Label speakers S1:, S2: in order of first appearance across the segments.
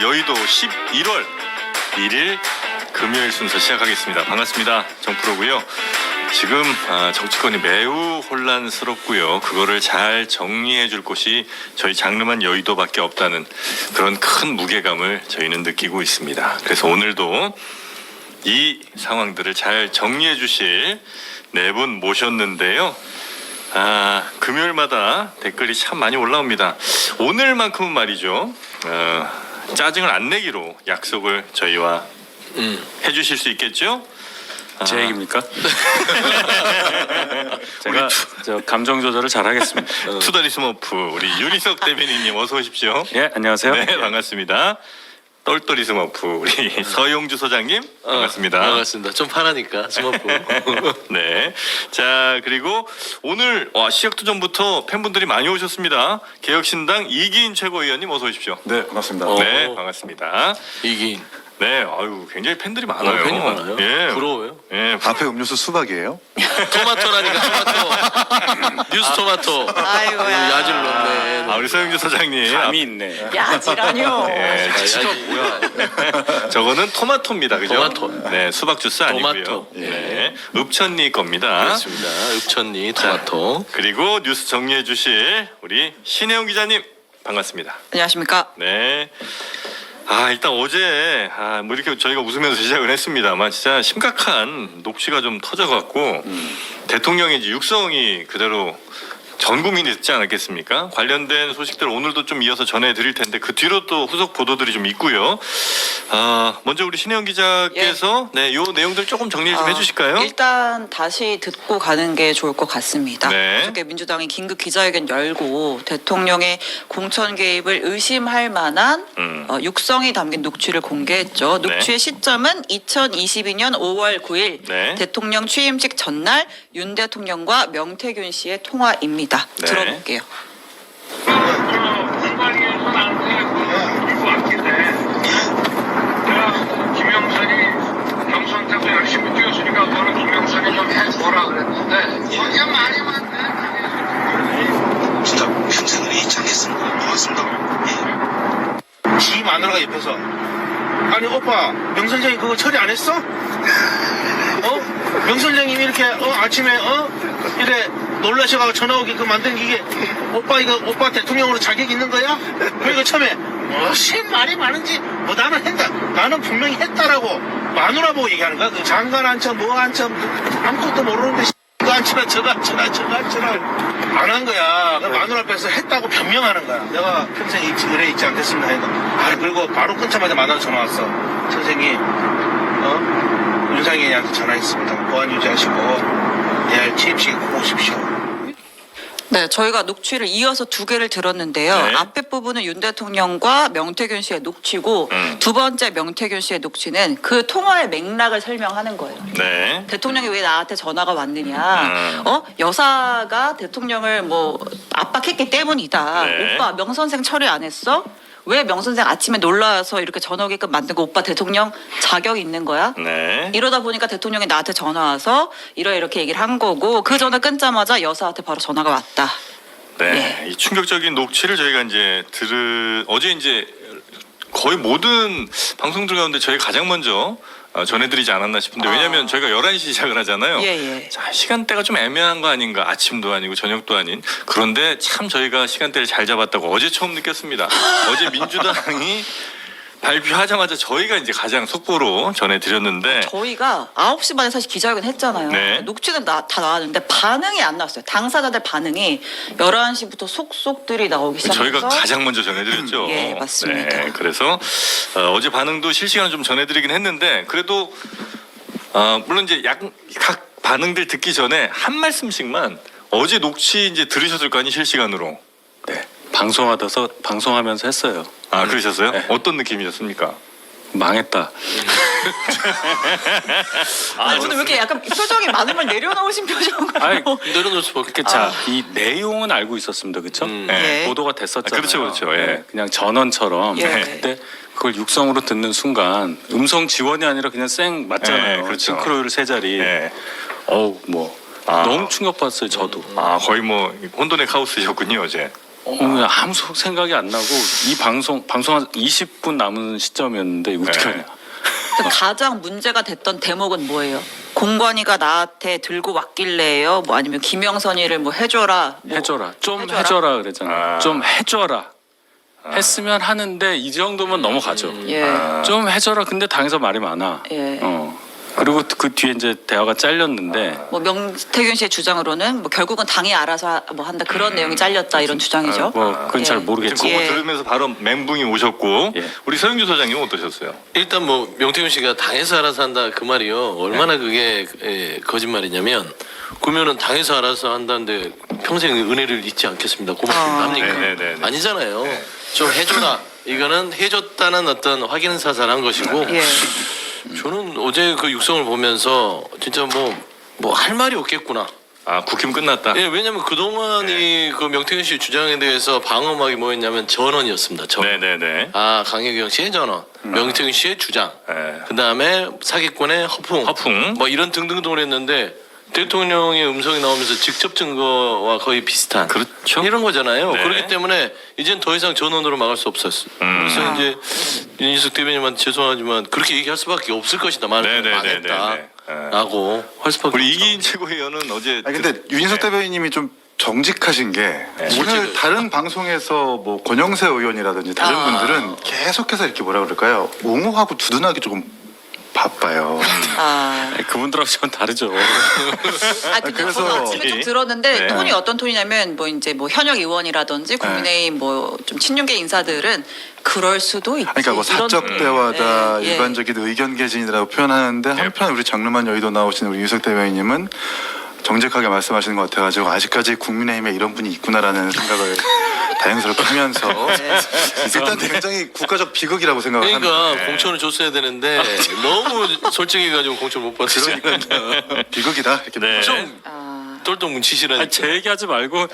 S1: 여의도 11월 1일 금요일 순서 시작하겠습니다. 반갑습니다. 정프로고요. 지금 정치권이 매우 혼란스럽고요. 그거를 잘 정리해 줄 곳이 저희 장르만 여의도밖에 없다는 그런 큰 무게감을 저희는 느끼고 있습니다. 그래서 오늘도 이 상황들을 잘 정리해 주실 네 분 모셨는데요. 금요일마다 댓글이 참 많이 올라옵니다. 오늘만큼은 말이죠. 짜증을 안 내기로 약속을 저희와 해주실 수 있겠죠?
S2: 제 얘기입니까? 제가 저 감정 조절을 잘하겠습니다.
S1: 투더리 스머프 우리 유리석 대변인님 어서 오십시오.
S2: 예, 안녕하세요.
S1: 네, 반갑습니다. 똘똘이 스머프 우리 서용주 소장님 반갑습니다.
S3: 반갑습니다. 좀 파라니까 스머프.
S1: 네. 자, 그리고 오늘 시작도 전부터 팬분들이 많이 오셨습니다. 개혁신당 이기인 최고위원님 어서 오십시오.
S4: 네, 반갑습니다.
S1: 네, 반갑습니다.
S3: 이긴.
S1: 네, 아유 굉장히 팬들이 많아요.
S3: 팬이 많아요.
S1: 예,
S3: 부러워요.
S1: 예,
S4: 앞에 음료수 수박이에요?
S3: 토마토라니까 토마토. 뉴스 토마토.
S5: 아이고야.
S3: 야지를 넣네.
S1: 우리 서영주 소장님.
S2: 감이 있네.
S5: 야지라뇨.
S1: 예,
S3: 뭐야?
S1: 저거는 토마토입니다, 그죠?
S3: 토마토.
S1: 네, 수박 주스 아니고요.
S3: 토마토.
S1: 네, 읍천리 겁니다.
S3: 그렇습니다. 읍천리 토마토.
S1: 그리고 뉴스 정리해 주실 우리 신혜영 기자님 반갑습니다.
S5: 안녕하십니까.
S1: 네. 일단 어제 뭐 이렇게 저희가 웃으면서 시작을 했습니다만 진짜 심각한 녹취가 좀 터져갖고 대통령의 이제 육성이 그대로 전 국민이 듣지 않았겠습니까? 관련된 소식들 오늘도 좀 이어서 전해드릴 텐데 그 뒤로 또 후속 보도들이 좀 있고요. 먼저 우리 신혜영 기자께서 네, 요 내용들 조금 정리 좀 해주실까요?
S5: 일단 다시 듣고 가는 게 좋을 것 같습니다.
S1: 네.
S5: 어저께 민주당이 긴급 기자회견 열고 대통령의 공천 개입을 의심할 만한 육성이 담긴 녹취를 공개했죠.
S1: 네.
S5: 녹취의 시점은 2022년 5월 9일
S1: 네.
S5: 대통령 취임식 전날 윤 대통령과 명태균 씨의 통화입니다.
S1: 네.
S5: 들어볼게요.
S6: 김영선이 경선 때도 열심히 뛰었으니까 너는 김영선이 좀 해줘라 그랬는데 그게 말이 많네.
S7: 진짜 평생을 잊지 않겠습니다. 고맙습니다.
S6: 지 마누라가 옆에서 아니 오빠 명선장이 그거 처리 안 했어? 명선장님이 이렇게 아침에 이래 놀라셔가지고 전화 오게끔 만든 게 이게 오빠 대통령으로 자격 있는 거야? 그리고 처음에 무슨 말이 많은지 나는 했다. 나는 분명히 했다라고 마누라 보고 얘기하는 거야. 그 장관 한참 뭐 한참 아무것도 모르는데 이거 한치나 저거 한치나 안 한 거야. 그 마누라 앞에서 했다고 변명하는 거야. 내가 평생 의뢰 잊지 않겠습니다. 했다. 그리고 바로 끊자마자 마누라 전화 왔어. 선생님 윤상현이한테 전화했습니다. 보안 유지하시고 내일 취임식에 꼭 오십시오.
S5: 네, 저희가 녹취를 이어서 두 개를 들었는데요.
S1: 네.
S5: 앞에 부분은 윤 대통령과 명태균 씨의 녹취고 두 번째 명태균 씨의 녹취는 그 통화의 맥락을 설명하는 거예요.
S1: 네.
S5: 대통령이 왜 나한테 전화가 왔느냐. 여사가 대통령을 뭐 압박했기 때문이다.
S1: 네.
S5: 오빠 명선생 처리 안 했어? 왜 명선생 아침에 놀라서 이렇게 전화 오게끔 만든 거 오빠 대통령 자격 있는 거야?
S1: 네.
S5: 이러다 보니까 대통령이 나한테 전화 와서 이렇게 얘기를 한 거고 그 전화 끊자마자 여사한테 바로 전화가 왔다.
S1: 네, 이 충격적인 녹취를 저희가 이제 어제 이제 거의 모든 방송들 가운데 저희 가장 먼저 전해드리지 않았나 싶은데 왜냐하면 저희가 11시 시작을 하잖아요.
S5: 예.
S1: 자, 시간대가 좀 애매한 거 아닌가. 아침도 아니고 저녁도 아닌. 그런데 참 저희가 시간대를 잘 잡았다고 어제 처음 느꼈습니다. 어제 민주당이 발표하자마자 저희가 이제 가장 속보로 전해드렸는데
S5: 저희가 9시 반에 사실 기자회견 했잖아요.
S1: 네.
S5: 녹취는 다 나왔는데 반응이 안 나왔어요. 당사자들 반응이 11시부터 속속들이 나오기 시작해서
S1: 저희가 가장 먼저 전해드렸죠.
S5: 예, 맞습니다.
S1: 네, 그래서 어제 반응도 실시간으로 좀 전해드리긴 했는데 그래도 물론 이제 각 반응들 듣기 전에 한 말씀씩만 어제 녹취 이제 들으셨을 거 아니 실시간으로.
S2: 네. 방송하면서 했어요.
S1: 그러셨어요?
S2: 네.
S1: 어떤 느낌이셨습니까?
S2: 망했다.
S5: 오늘 왜 이렇게 약간 표정이 많은 걸 내려놓으신 표정으로.
S2: 아니,
S3: 내려놓을 수밖에.
S2: 이렇게 자, 이 내용은 알고 있었습니다. 그렇죠?
S1: 네.
S5: 예.
S2: 보도가 됐었잖아요.
S1: 그렇죠. 예.
S2: 네, 그냥 전원처럼.
S5: 예.
S2: 근데 그걸 육성으로 듣는 순간 음성 지원이 아니라 그냥 쌩 맞잖아요.
S1: 네, 그렇죠.
S2: 싱크로율 세 자리.
S1: 네.
S2: 어우 뭐 너무 충격받았어요. 저도.
S1: 거의 뭐 혼돈의 카오스셨군요 어제.
S2: 그냥 아무 생각이 안 나고 이 방송 한 20분 남은 시점이었는데 이거 어떻게
S1: 네.
S2: 하냐.
S5: 그 가장 문제가 됐던 대목은 뭐예요? 공관위가 나한테 들고 왔길래요. 뭐 아니면 김영선이를 뭐 해줘라. 뭐
S2: 해줘라. 좀
S5: 해줘라?
S2: 해줘라 그랬잖아.
S1: 아.
S2: 좀 해줘라. 했으면 하는데 이 정도면 넘어가죠.
S5: 예.
S2: 좀 해줘라. 근데 당에서 말이 많아.
S5: 예.
S2: 그리고 그 뒤에 이제 대화가 잘렸는데
S5: 뭐 명태균 씨의 주장으로는 뭐 결국은 당이 알아서 뭐 한다 그런 내용이 잘렸다 이런 주장이죠.
S2: 뭐 그건 잘
S5: 예.
S1: 지금
S2: 모르겠지.
S1: 그거
S5: 예.
S1: 들으면서 바로 멘붕이 오셨고
S2: 예.
S1: 우리 서영주 소장님은 어떠셨어요?
S3: 일단 뭐 명태균 씨가 당에서 알아서 한다 그 말이요. 얼마나 그게 거짓말이냐면 그러면은 당에서 알아서 한다는데 평생 은혜를 잊지 않겠습니다. 고맙습니다. 합니까?
S1: 네네네.
S3: 아니잖아요. 좀 해줘라. 이거는 해줬다는 어떤 확인 사살한 것이고
S5: 예.
S3: 저는 어제 그 육성을 보면서 진짜 뭐 할 말이 없겠구나.
S1: 아 국힘 끝났다.
S3: 예, 왜냐면 그동안이 그 명태균 씨 주장에 대해서 방어막이 뭐였냐면 전원이었습니다. 전원.
S1: 네네네.
S3: 아, 강혜경 씨의 전원, 명태균 씨의 주장,
S1: 네.
S3: 그 다음에 사기꾼의 허풍,
S1: 허풍.
S3: 뭐 이런 등등등을 했는데 대통령의 음성이 나오면서 직접 증거와 거의 비슷한
S1: 그렇죠.
S3: 이런 거잖아요.
S1: 네.
S3: 그렇기 때문에 이젠 더 이상 전원으로 막을 수 없었어요. 그래서 이제 윤희숙 대변인한테 죄송하지만 그렇게 얘기할 수밖에 없을 것이다.
S1: 네네네네네.
S3: 망했다라고 할 수밖에
S1: 우리
S3: 없죠.
S1: 이기인 최고위원은 어제
S4: 아니 근데 윤인석 대변인님이 좀 정직하신 게 오늘
S3: 솔직히.
S4: 다른 방송에서 뭐 권영세 의원이라든지 다른 분들은 계속해서 이렇게 뭐라 그럴까요? 옹호하고 두둔하기 조금 바빠요.
S5: 아.
S2: 그분들하고 좀 다르죠.
S5: 아 근데
S4: 그래서-
S5: 저도 아침에 좀 들었는데
S1: 네.
S5: 톤이 어떤 톤이냐면 뭐 이제 뭐 현역 의원이라든지 국민의힘 뭐 좀 친윤계 인사들은 그럴 수도 있지.
S4: 그러니까 뭐
S5: 이런-
S4: 사적 대화다
S5: 예, 예.
S4: 일반적인 의견 개진이라고 표현하는데 한편 우리 장르만 여의도 나오신 우리 윤석 대변인님은 정직하게 말씀하시는 것 같아가지고 아직까지 국민의힘에 이런 분이 있구나라는 생각을 다행스럽게 하면서
S5: 네.
S4: 일단 굉장히 국가적 비극이라고 생각을
S3: 그러니까
S4: 합니다.
S3: 공천을 줬어야 되는데 너무 솔직해가지고 공천 못 받으니까
S4: 비극이다 이렇게
S1: 네.
S3: 좀
S5: 아,
S3: 똘똘 뭉치시라니까.
S2: 아니, 제 얘기하지 말고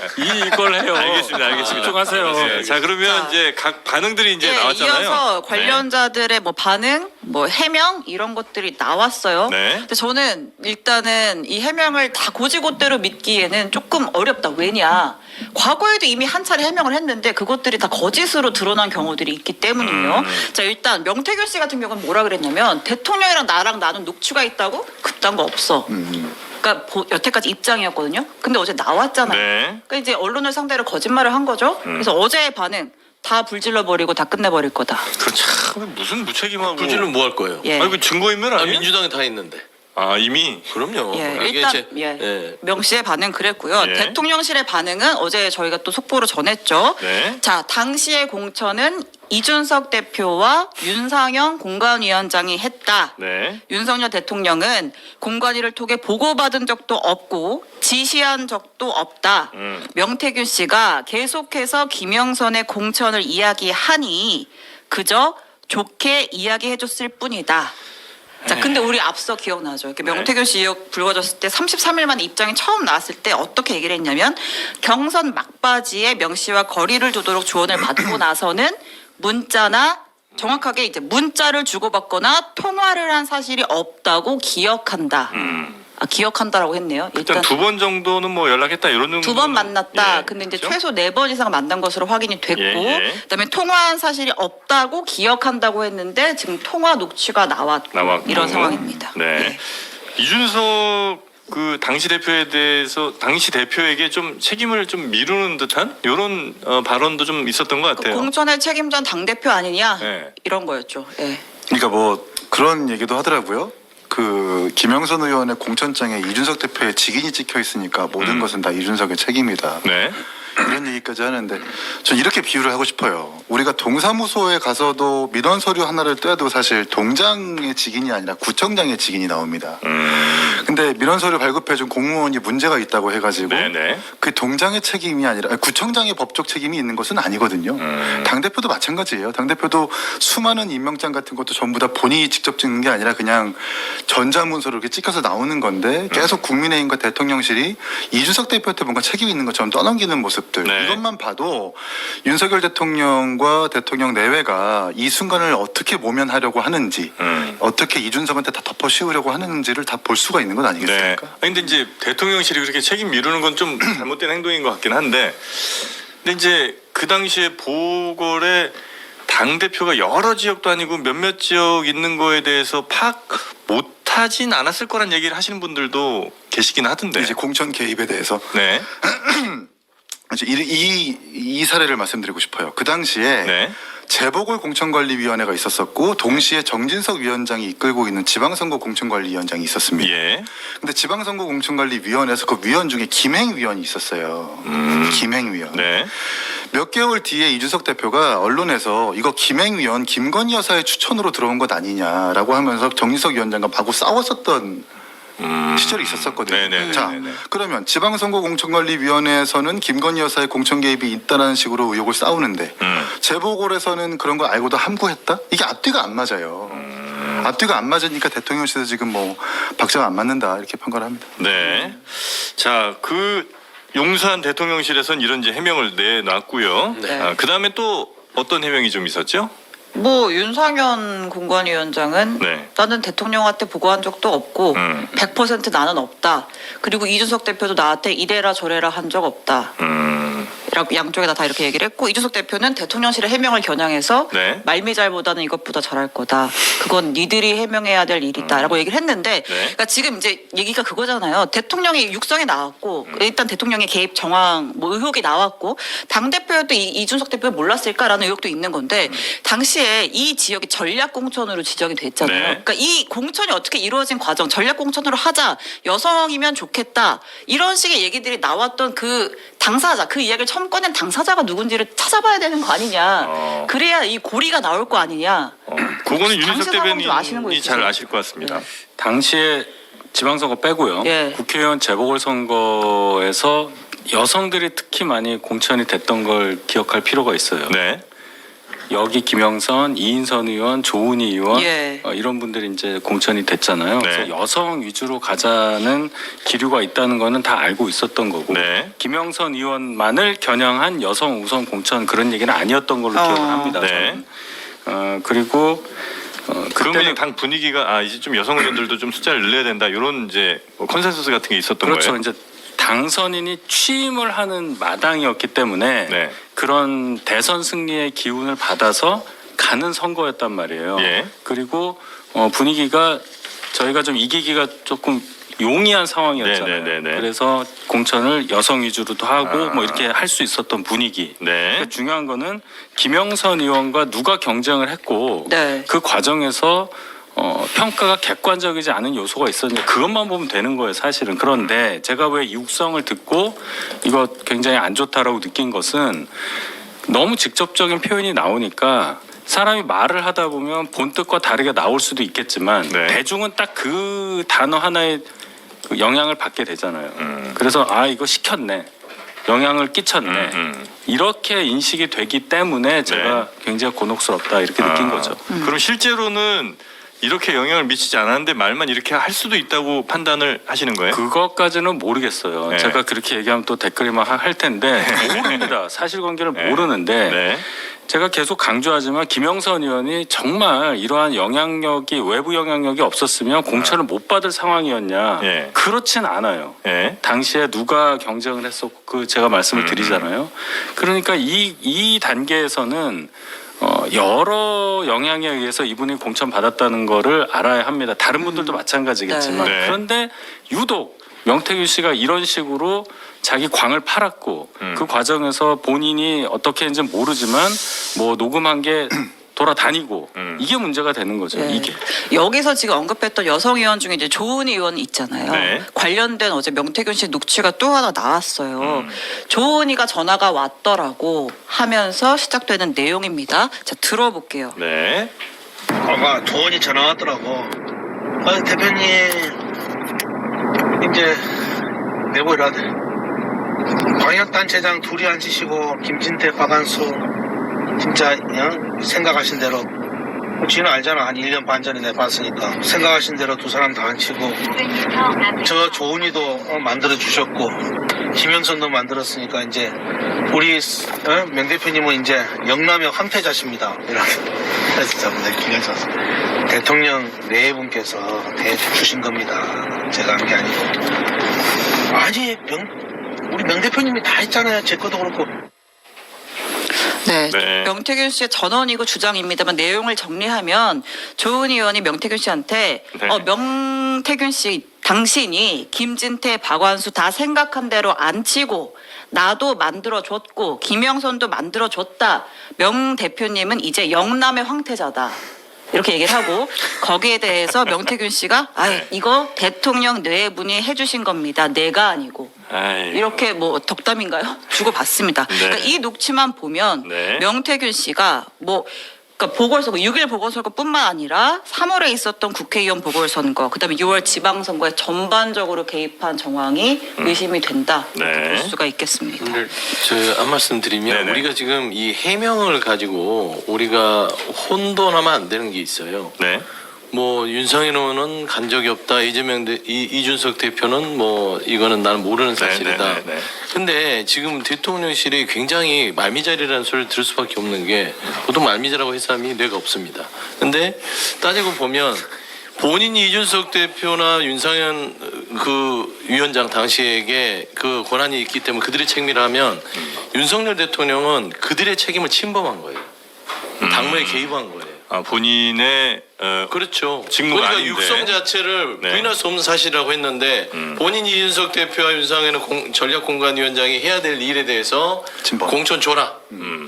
S2: 이걸 해요.
S1: 알겠습니다.
S2: 집중하세요.
S1: 네. 자 그러면
S5: 자.
S1: 이제 각 반응들이 이제
S5: 예,
S1: 나왔잖아요.
S5: 이어서 관련자들의 뭐 반응, 뭐 해명 이런 것들이 나왔어요.
S1: 네.
S5: 근데 저는 일단은 이 해명을 다 고지고대로 믿기에는 조금 어렵다. 왜냐? 과거에도 이미 한 차례 해명을 했는데 그것들이 다 거짓으로 드러난 경우들이 있기 때문이에요. 자 일단 명태균 씨 같은 경우는 뭐라 그랬냐면 대통령이랑 나랑 나눈 녹취가 있다고? 그딴 거 없어. 그러니까 여태까지 입장이었거든요. 근데 어제 나왔잖아요.
S1: 네.
S5: 그러니까 이제 언론을 상대로 거짓말을 한 거죠. 그래서 어제의 반응 다 불질러 버리고 다 끝내버릴 거다.
S1: 그렇죠. 무슨 무책임하고.
S3: 불질은 뭐 할 거예요?
S5: 예.
S1: 아니 그 증거인멸
S3: 아,
S1: 아니에요?
S3: 민주당에 다 있는데.
S1: 아 이미.
S3: 그럼요.
S5: 예,
S3: 이게
S5: 일단
S3: 제-
S5: 예. 명 씨의 반응 그랬고요.
S1: 예.
S5: 대통령실의 반응은 어제 저희가 또 속보로 전했죠.
S1: 네.
S5: 자, 당시의 공천은 이준석 대표와 윤상현 공관위원장이 했다.
S1: 네.
S5: 윤석열 대통령은 공관위를 통해 보고받은 적도 없고 지시한 적도 없다. 명태균 씨가 계속해서 김영선의 공천을 이야기하니 그저 좋게 이야기해줬을 뿐이다. 자, 근데 우리 앞서 기억나죠? 이렇게 명태균 씨 의혹 불거졌을 때 33일 만에 입장이 처음 나왔을 때 어떻게 얘기를 했냐면 경선 막바지에 명 씨와 거리를 두도록 조언을 받고 나서는 문자나 정확하게 이제 문자를 주고받거나 통화를 한 사실이 없다고 기억한다. 아, 기억한다라고 했네요.
S1: 일단 두 번 정도는 뭐 연락했다 이런 정도.
S5: 두 번 만났다.
S1: 예,
S5: 근데 이제
S1: 그렇죠?
S5: 최소 4번 이상 만난 것으로 확인이 됐고,
S1: 예, 예.
S5: 그다음에 통화한 사실이 없다고 기억한다고 했는데 지금 통화 녹취가 나왔고
S1: 나왔고.
S5: 이런 상황입니다.
S1: 네.
S5: 예.
S1: 이준석 그 당시 대표에 대해서 당시 대표에게 좀 책임을 좀 미루는 듯한 이런 발언도 좀 있었던 것
S5: 그
S1: 같아요.
S5: 공천의 책임자는 당 대표 아니냐
S1: 네.
S5: 이런 거였죠. 예.
S4: 그러니까 뭐 그런 얘기도 하더라고요. 그 김영선 의원의 공천장에 이준석 대표의 직인이 찍혀 있으니까 모든 것은 다 이준석의 책임이다.
S1: 네.
S4: 이런 얘기까지 하는데 전 이렇게 비유를 하고 싶어요. 우리가 동사무소에 가서도 민원 서류 하나를 떼도 사실 동장의 직인이 아니라 구청장의 직인이 나옵니다. 근데 민원 서류 발급해준 공무원이 문제가 있다고 해가지고
S1: 네네.
S4: 그 동장의 책임이 아니라 아니, 구청장의 법적 책임이 있는 것은 아니거든요. 당대표도 마찬가지예요. 당대표도 수많은 임명장 같은 것도 전부 다 본인이 직접 찍는 게 아니라 그냥 전자문서로 이렇게 찍혀서 나오는 건데 계속 국민의힘과 대통령실이 이준석 대표한테 뭔가 책임이 있는 것처럼 떠넘기는 모습들
S1: 네.
S4: 이것만 봐도 윤석열 대통령과 대통령 내외가 이 순간을 어떻게 모면하려고 하는지 어떻게 이준석한테 다 덮어씌우려고 하는지를 다 볼 수가 있는 것
S1: 네.
S4: 아니겠습니까?
S1: 아니, 근데 이제 대통령실이 그렇게 책임 미루는 건 좀 잘못된 행동인 것 같긴 한데 근데 이제 그 당시에 보궐에 당 대표가 여러 지역도 아니고 몇몇 지역 있는 거에 대해서 파악 못하진 않았을 거란 얘기를 하시는 분들도 계시긴 하던데.
S4: 이제 공천 개입에 대해서
S1: 네.
S4: 이제 이 사례를 말씀드리고 싶어요. 그 당시에
S1: 네.
S4: 재보궐공천관리위원회가 있었었고 동시에 정진석 위원장이 이끌고 있는 지방선거 공천관리위원장이 있었습니다.
S1: 예.
S4: 근데 지방선거 공천관리위원회에서 그 위원 중에 김행위원이 있었어요. 김행위원.
S1: 네.
S4: 몇 개월 뒤에 이준석 대표가 언론에서 이거 김행위원 김건희 여사의 추천으로 들어온 것 아니냐라고 하면서 정진석 위원장과 마구 싸웠었던 시절이 있었었거든요.
S1: 네네네네네.
S4: 자, 그러면 지방선거공천관리위원회에서는 김건희 여사의 공천 개입이 있다는 식으로 의혹을 싸우는데 재보궐에서는 그런 걸 알고도 함구했다? 이게 앞뒤가 안 맞아요. 앞뒤가 안 맞으니까 대통령실에서 지금 뭐 박자가 안 맞는다 이렇게 판가를 합니다.
S1: 네. 자, 그 용산 대통령실에서는 이런 이제 해명을 내놨고요.
S5: 네.
S1: 그 다음에 또 어떤 해명이 좀 있었죠?
S5: 뭐 윤상현 공관위원장은
S1: 네.
S5: 나는 대통령한테 보고한 적도 없고 100% 나는 없다. 그리고 이준석 대표도 나한테 이래라 저래라 한 적 없다. 라고 양쪽에다 다 이렇게 얘기를 했고 이준석 대표는 대통령실의 해명을 겨냥해서
S1: 네.
S5: 말미잘보다는 이것보다 잘할 거다. 그건 니들이 해명해야 될 일이다라고 얘기를 했는데 그러니까 지금 이제 얘기가 그거잖아요. 대통령이 육성에 나왔고 일단 대통령의 개입 정황 뭐 의혹이 나왔고 당 대표도 이준석 대표가 몰랐을까라는 의혹도 있는 건데 당시에 이 지역이 전략 공천으로 지정이 됐잖아요.
S1: 네.
S5: 그러니까 이 공천이 어떻게 이루어진 과정 전략 공천으로 하자 여성이면 좋겠다 이런 식의 얘기들이 나왔던 그 당사자 그 이야기를 처음 꺼낸 당사자가 누군지를 찾아봐야 되는 거 아니냐. 그래야 이 고리가 나올 거 아니냐.
S1: 그거는 윤석열
S5: 당시 상황 좀 아시는 거
S1: 대변인이 잘
S5: 있으세요?
S1: 아실 것 같습니다.
S2: 당시에 지방선거 빼고요.
S5: 예.
S2: 국회의원 재보궐선거에서 여성들이 특히 많이 공천이 됐던 걸 기억할 필요가 있어요.
S1: 네.
S2: 여기 김영선, 이인선 의원, 조은희 의원
S5: 예.
S2: 이런 분들이 이제 공천이 됐잖아요.
S1: 네.
S2: 그래서 여성 위주로 가자는 기류가 있다는 거는 다 알고 있었던 거고
S1: 네.
S2: 김영선 의원만을 겨냥한 여성 우선 공천 그런 얘기는 아니었던 걸로 기억을 합니다.
S1: 네.
S2: 저는. 그리고
S1: 그러면
S2: 그때는
S1: 당 분위기가 이제 좀 여성 의원들도 좀 숫자를 늘려야 된다 이런 이제 뭐 컨센서스 같은 게 있었던
S2: 그렇죠.
S1: 거예요.
S2: 이제 당선인이 취임을 하는 마당이었기 때문에
S1: 네.
S2: 그런 대선 승리의 기운을 받아서 가는 선거였단 말이에요.
S1: 예.
S2: 그리고 분위기가 저희가 좀 이기기가 조금 용이한 상황이었잖아요.
S1: 네네네네.
S2: 그래서 공천을 여성 위주로도 하고
S1: 아.
S2: 뭐 이렇게 할 수 있었던 분위기.
S1: 네.
S2: 그러니까 중요한 거는 김영선 의원과 누가 경쟁을 했고
S5: 네.
S2: 그 과정에서 평가가 객관적이지 않은 요소가 있었는데 그것만 보면 되는 거예요, 사실은. 그런데 제가 왜 육성을 듣고 이거 굉장히 안 좋다라고 느낀 것은 너무 직접적인 표현이 나오니까 사람이 말을 하다 보면 본뜻과 다르게 나올 수도 있겠지만
S1: 네.
S2: 대중은 딱 그 단어 하나에 그 영향을 받게 되잖아요. 그래서 이거 시켰네. 영향을 끼쳤네. 이렇게 인식이 되기 때문에 제가 굉장히 곤혹스럽다 이렇게 느낀 거죠.
S1: 그럼 실제로는 이렇게 영향을 미치지 않았는데 말만 이렇게 할 수도 있다고 판단을 하시는 거예요?
S2: 그것까지는 모르겠어요.
S1: 네.
S2: 제가 그렇게 얘기하면 또 댓글이 막 할 텐데 모릅니다. 사실관계를
S1: 네.
S2: 모르는데
S1: 네.
S2: 제가 계속 강조하지만 김영선 의원이 정말 이러한 영향력이 외부 영향력이 없었으면 공천을 못 받을 상황이었냐.
S1: 예.
S2: 그렇진 않아요.
S1: 네.
S2: 당시에 누가 경쟁을 했었고 그 제가 말씀을 드리잖아요. 그러니까 이 단계에서는 여러 영향에 의해서 이분이 공천 받았다는 거를 알아야 합니다. 다른 분들도 마찬가지겠지만
S1: 네.
S2: 그런데 유독 명태균 씨가 이런 식으로 자기 광을 팔았고 그 과정에서 본인이 어떻게 했는지 모르지만 뭐 녹음한 게 돌아다니고 이게 문제가 되는 거죠.
S5: 네.
S2: 이게.
S5: 여기서 지금 언급했던 여성 의원 중에 이제 조은희 의원 있잖아요.
S1: 네.
S5: 관련된 어제 명태균 씨 녹취가 또 하나 나왔어요. 조은희가 전화가 왔더라고 하면서 시작되는 내용입니다. 자, 들어볼게요.
S1: 네.
S6: 아까 조언이 전화 왔더라고. 대표님 이제 내보이라 돼. 광역단체장 둘이 앉으시고 김진태, 박한수 진짜 생각하신 대로 지는 알잖아. 한 1년 반 전에 내가 봤으니까 생각하신 대로 두 사람 다 앉히고 저 조은이도 만들어 주셨고 김영선도 만들었으니까 이제 우리 명 대표님은 이제 영남역 황태자십니다. 그래서 저번에 김영선 대통령 네 분께서 대주신 겁니다. 제가 한 게 아니고. 아니 우리 명 대표님이 다 했잖아요. 제 것도 그렇고.
S5: 네,
S1: 네.
S5: 명태균 씨의 전언이고 주장입니다만 내용을 정리하면 조은희 의원이 명태균 씨한테
S1: 네.
S5: 명태균 씨 당신이 김진태, 박완수 다 생각한 대로 안 치고 나도 만들어줬고 김영선도 만들어줬다. 명 대표님은 이제 영남의 황태자다. 이렇게 얘기를 하고 거기에 대해서 명태균 씨가 이거 대통령 내분이 해주신 겁니다. 내가 아니고.
S1: 아이,
S5: 이렇게 뭐 덕담인가요? 주고받습니다.
S1: 네.
S5: 그러니까 이 녹취만 보면
S1: 네.
S5: 명태균 씨가 그러니까 보궐선거 6일 보궐선거뿐만 아니라 3월에 있었던 국회의원 보궐선거, 그다음에 6월 지방선거에 전반적으로 개입한 정황이 의심이 된다. 이렇게
S1: 네.
S5: 볼 수가 있겠습니다.
S3: 근데 저한 말씀 드리면
S1: 네네.
S3: 우리가 지금 이 해명을 가지고 우리가 혼돈하면 안 되는 게 있어요.
S1: 네.
S3: 뭐 윤상현 의원은 간 적이 없다. 이준석 대표는 뭐 이거는 나는 모르는 사실이다.
S1: 네, 네, 네.
S3: 근데 지금 대통령실이 굉장히 말미잘이라는 소리를 들을 수밖에 없는 게 보통 말미잘이라고 해서 사람이 뇌가 없습니다. 근데 따지고 보면 본인이 이준석 대표나 윤상현 그 위원장 당시에게 그 권한이 있기 때문에 그들의 책임이라면 윤석열 대통령은 그들의 책임을 침범한 거예요. 당무에 개입한 거예요.
S1: 아, 본인의
S3: 그렇죠.
S1: 직무가
S3: 그러니까
S1: 아닌데.
S3: 육성 자체를
S1: 네.
S3: 부인할 수 없는 사실이라고 했는데 본인 이준석 대표와 윤상현은 전략공관위원장이 해야 될 일에 대해서
S4: 침범.
S3: 공천 줘라.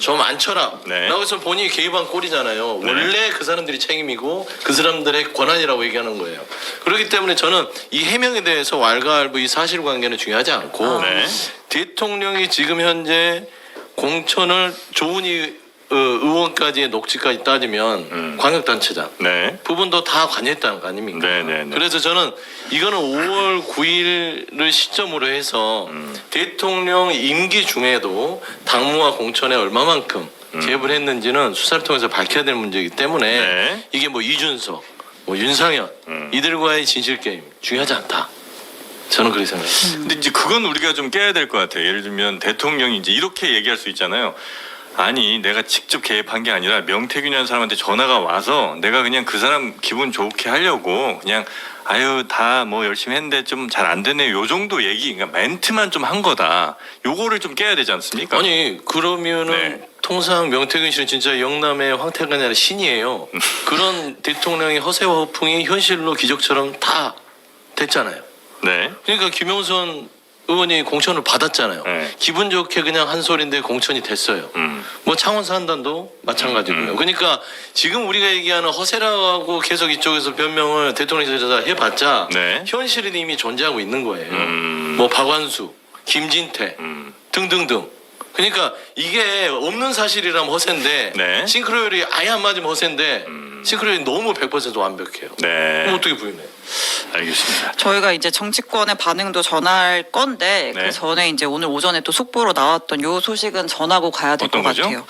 S3: 좀 안 쳐라.
S1: 네.
S3: 라고 해서 본인이 개입한 꼴이잖아요.
S1: 네.
S3: 원래 그 사람들이 책임이고 그 사람들의 권한이라고 얘기하는 거예요. 그렇기 때문에 저는 이 해명에 대해서 왈가왈부 이 사실관계는 중요하지 않고
S1: 네.
S3: 대통령이 지금 현재 공천을 조은희 의원까지의 녹취까지 따지면 광역단체장
S1: 네.
S3: 부분도 다 관여했다는 거 아닙니까?
S1: 네, 네, 네.
S3: 그래서 저는 이거는 5월 9일을 시점으로 해서 대통령 임기 중에도 당무와 공천에 얼마만큼 개입을 했는지는 수사를 통해서 밝혀야 될 문제이기 때문에
S1: 네.
S3: 이게 뭐 이준석, 뭐 윤상현 이들과의 진실 게임 중요하지 않다. 저는 그렇게 생각합니다.
S1: 근데 이제 그건 우리가 좀 깨야 될 것 같아요. 예를 들면 대통령이 이제 이렇게 얘기할 수 있잖아요. 아니 내가 직접 개입한 게 아니라 명태균이라는 사람한테 전화가 와서 내가 그냥 그 사람 기분 좋게 하려고 그냥 아유 다 뭐 열심히 했는데 좀 잘 안 되네 요 정도 얘기 그러니까 멘트만 좀 한 거다. 요거를 좀 깨야 되지 않습니까?
S3: 아니 그러면은
S1: 네.
S3: 통상 명태균 씨는 진짜 영남의 황태가 아니라 신이에요. 그런 대통령의 허세와 허풍이 현실로 기적처럼 다 됐잖아요.
S1: 네.
S3: 그러니까 김영선 의원이 공천을 받았잖아요.
S1: 네.
S3: 기분 좋게 그냥 한 소리인데 공천이 됐어요. 뭐 창원 산단도 마찬가지고요. 그러니까 지금 우리가 얘기하는 허세라고 계속 이쪽에서 변명을 대통령실에서 해봤자
S1: 네.
S3: 현실은 이미 존재하고 있는 거예요. 뭐 박완수, 김진태 등등등. 그러니까 이게 없는 사실이라면 허세인데
S1: 네.
S3: 싱크로율이 아예 안 맞으면 허세인데 싱크로율이 너무 100% 완벽해요.
S1: 네.
S3: 그럼 어떻게 부인해요?
S1: 알겠습니다.
S5: 저희가 이제 정치권의 반응도 전할 건데
S1: 네.
S5: 그 전에 이제 오늘 오전에 또 속보로 나왔던 요 소식은 전하고 가야 될 것
S1: 어떤 거죠?
S5: 같아요.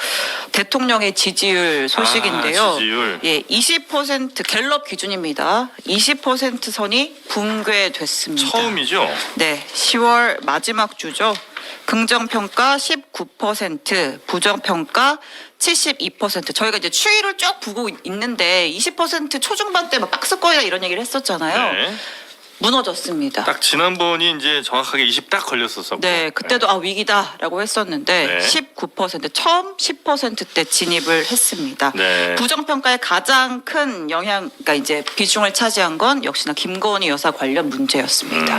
S5: 대통령의 지지율 소식인데요.
S1: 아, 지지율.
S5: 예, 20% 갤럽 기준입니다. 20% 선이 붕괴됐습니다.
S1: 처음이죠.
S5: 네, 10월 마지막 주죠. 긍정평가 19%, 부정평가 72%. 저희가 이제 추이를 쭉 보고 있는데 20% 초중반 때 막 박스권이다 이런 얘기를 했었잖아요.
S1: 네.
S5: 무너졌습니다.
S1: 딱 지난번이 이제 정확하게 20 딱 걸렸었었고.
S5: 네, 그때도 위기다라고 했었는데
S1: 네.
S5: 19% 처음 10%대 진입을 했습니다.
S1: 네.
S5: 부정평가의 가장 큰 영향, 그러니까 이제 비중을 차지한 건 역시나 김건희 여사 관련 문제였습니다.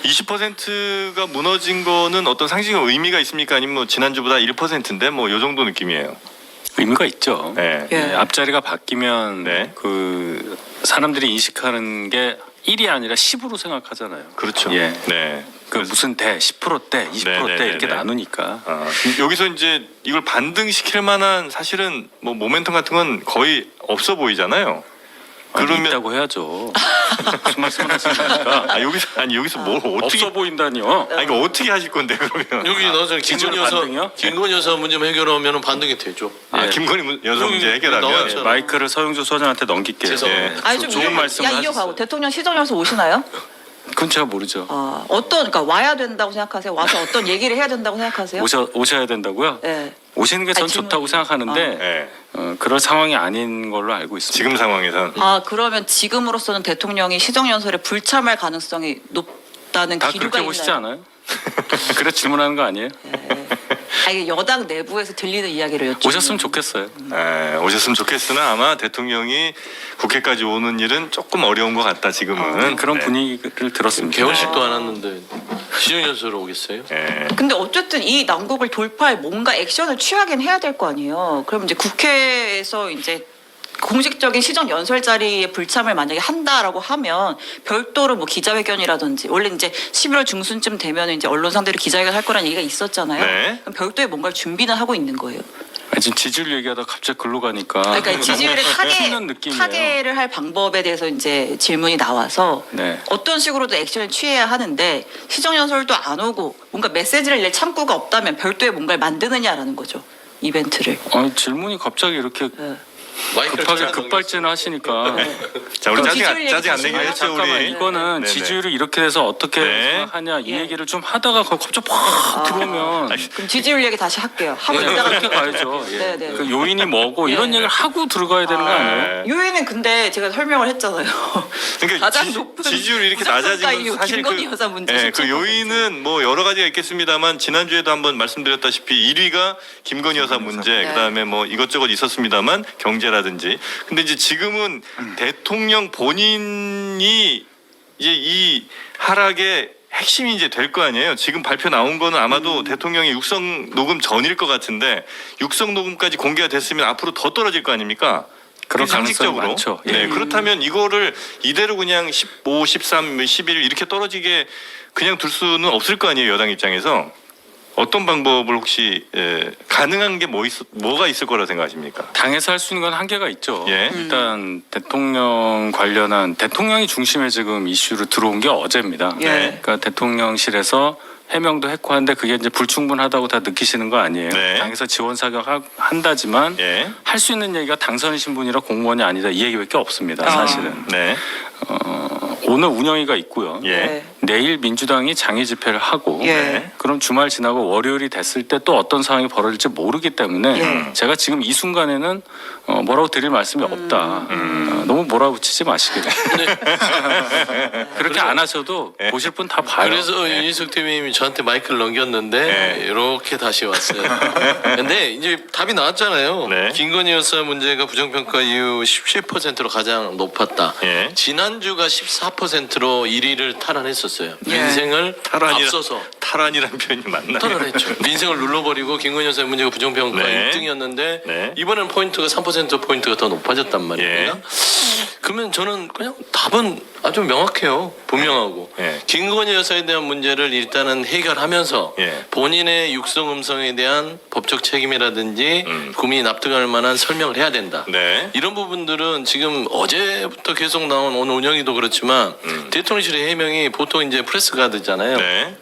S1: 20%가 무너진 거는 어떤 상징적 의미가 있습니까? 아니면 뭐 지난주보다 1%인데 뭐 요 정도 느낌이에요.
S2: 의미가 있죠.
S1: 네.
S5: 예.
S2: 네, 앞자리가 바뀌면
S1: 네.
S2: 그 사람들이 인식하는 게 1이 아니라 10으로 생각하잖아요.
S1: 그렇죠.
S2: 예.
S1: 네.
S2: 그 무슨 대, 10%대, 20%대
S1: 네,
S2: 이렇게
S1: 네.
S2: 나누니까.
S1: 여기서 이제 이걸 반등시킬 만한 사실은 뭐 모멘텀 같은 건 거의 없어 보이잖아요.
S2: 그러면 있다고 해야죠. 무슨 말씀을 하십니까?
S1: 여기서 뭘 어떻게
S2: 없어 보인다니요.
S1: 이거 어떻게 하실 건데 그러면?
S3: 여기 나저 김건희 여사
S2: 반등이요?
S3: 김건희 여사 문제만 해결하면 반등이 되죠.
S1: 아,
S2: 예.
S1: 김건희 여사 문제
S3: 여기
S1: 해결하면
S3: 나왔죠.
S2: 마이크를 서영주 소장한테 넘길게요.
S3: 죄송합니다.
S5: 아니 좀
S2: 좋은 말씀을
S5: 이어가고
S2: 하셨어요.
S5: 대통령 시정연설 오시나요?
S2: 그건 제가 모르죠.
S5: 그러니까 와야 된다고 생각하세요? 와서 어떤 얘기를 해야 된다고 생각하세요?
S2: 오셔야 된다고요?
S5: 네.
S2: 오시는 게 전
S5: 아니, 질문.
S2: 좋다고 생각하는데
S1: 네.
S2: 그럴 상황이 아닌 걸로 알고 있습니다.
S1: 지금 상황에선
S5: 그러면 지금으로서는 대통령이 시정연설에 불참할 가능성이 높다는
S2: 다
S5: 기류가
S2: 그렇게
S5: 있나요?
S2: 보시지 않아요? 그래 질문하는 거 아니에요?
S5: 아니, 여당 내부에서 들리는 이야기를 여쭤.
S2: 오셨으면 좋겠어요.
S1: 오셨으면 좋겠으나 아마 대통령이 국회까지 오는 일은 조금 어려운 것 같다 지금은.
S2: 그런
S1: 네.
S2: 분위기를 들었습니다.
S3: 개원식도 안 왔는데 시정연설로 오겠어요?
S1: 네.
S5: 근데 어쨌든 이 난국을 돌파할 뭔가 액션을 취하긴 해야 될 거 아니에요. 그럼 이제 국회에서 이제 공식적인 시정 연설 자리에 불참을 만약에 한다라고 하면 별도로 뭐 기자회견이라든지 원래 이제 11월 중순쯤 되면 이제 언론 상대로 기자회견 할 거라는 얘기가 있었잖아요.
S1: 네.
S5: 그럼 별도의 뭔가를 준비는 하고 있는 거예요.
S2: 아니, 지금 지지율 얘기하다 갑자기 글로 가니까.
S5: 그러니까 지지율에
S2: 튀는 느낌이에요.
S5: 타개를 할 방법에 대해서 이제 질문이 나와서
S2: 네.
S5: 어떤 식으로도 액션을 취해야 하는데 시정 연설도 안 오고 뭔가 메시지를 낼 창구가 없다면 별도의 뭔가를 만드느냐라는 거죠. 이벤트를.
S2: 질문이 갑자기 이렇게
S5: 네.
S3: 마이크를
S2: 급하게
S3: 찾아
S2: 급발진을 하시니까.
S1: 자 우리
S5: 그럼
S1: 짜증
S5: 지지율
S1: 짜증 안
S5: 얘기
S1: 내기로
S5: 다시
S1: 했죠
S2: 잠깐만
S1: 우리.
S2: 이거는
S1: 네네.
S2: 지지율이 이렇게 돼서 어떻게
S1: 네.
S2: 생각하냐 이
S5: 예.
S2: 얘기를 좀 하다가 갑자기 팍 들어오면
S5: 그럼 지지율 얘기 다시 할게요. 하고 있다가
S2: 그렇게 가야죠. 예.
S5: 네, 네.
S2: 그 요인이 뭐고 이런
S5: 예.
S2: 얘기를 하고 들어가야 되는 거 아니에요?
S1: 네.
S5: 요인은 근데 제가 설명을 했잖아요.
S1: 그러니까
S5: 가장 높은
S1: 지지율이 이렇게
S5: 부정평가
S1: 낮아진
S5: 이후
S1: 건 사실
S5: 김건희 여사 문제
S1: 예, 그
S5: 17%.
S1: 요인은 뭐 여러 가지가 있겠습니다만 지난주에도 한번 말씀드렸다시피 1위가 김건희 여사 문제,
S5: 네.
S1: 그다음에 뭐 이것저것 있었습니다만 경제라든지. 근데 이제 지금은 대통령 본인이 이제 이 하락의 핵심이 이제 될 거 아니에요. 지금 발표 나온 거는 아마도 대통령이 육성 녹음 전일 것 같은데 육성 녹음까지 공개가 됐으면 앞으로 더 떨어질 거 아닙니까?
S2: 그런 가능성이
S1: 상식적으로.
S2: 많죠. 예.
S1: 네, 그렇다면 이거를 이대로 그냥 15, 13, 11 이렇게 떨어지게 그냥 둘 수는 없을 거 아니에요. 여당 입장에서. 어떤 방법을 혹시 가능한 게 뭐가 있을 거라 생각하십니까?
S2: 당에서 할 수 있는 건 한계가 있죠.
S1: 예.
S2: 일단 대통령 관련한 대통령이 중심에 지금 이슈로 들어온 게 어제입니다.
S5: 예.
S2: 그러니까 대통령실에서 해명도 했고 한데 그게 이제 불충분하다고 다 느끼시는 거 아니에요.
S1: 네.
S2: 당에서 지원 사격 한다지만
S1: 예.
S2: 할 수 있는 얘기가 당선 신분이라 공무원이 아니다 이 얘기밖에 없습니다. 사실은.
S1: 네.
S2: 오늘 운영위가 있고요.
S1: 예.
S5: 네.
S2: 내일 민주당이 장애 집회를 하고
S5: 예.
S2: 그럼 주말 지나고 월요일이 됐을 때 또 어떤 상황이 벌어질지 모르기 때문에
S5: 예.
S2: 제가 지금 이 순간에는 뭐라고 드릴 말씀이 없다. 너무 몰아붙이지 마시기를. 그렇게 안 하셔도
S1: 예.
S2: 보실 분 다 봐요.
S3: 그래서
S2: 예.
S3: 윤희숙 대표님이 저한테 마이크를 넘겼는데
S1: 네.
S3: 이렇게 다시 왔어요. 근데 이제 답이 나왔잖아요.
S1: 네.
S3: 김건희 여사 문제가 부정평가 이후 17%로 가장 높았다.
S1: 예.
S3: 지난주가 14%로 1위를 탈환했었어요.
S5: 예.
S3: 민생을 앞서서
S1: 탈환이라는 표현이 맞나요?
S3: 탈환했죠. 민생을 눌러버리고 김건희 여사의 문제가 부정평가
S1: 네.
S3: 1등이었는데
S1: 네.
S3: 이번엔 포인트가 3%포인트가 더 높아졌단 말입니다.
S1: 예.
S3: 그러면 저는 그냥 답은 아주 명확해요. 분명하고.
S1: 예.
S3: 김건희 여사에 대한 문제를 일단은 해결하면서
S1: 예.
S3: 본인의 육성 음성에 대한 법적 책임이라든지 국민이 납득할 만한 설명을 해야 된다.
S1: 네.
S3: 이런 부분들은 지금 어제부터 계속 나온 오늘 운영이도 그렇지만 대통령실의 해명이 보통 이제 프레스 가드잖아요.
S1: 네.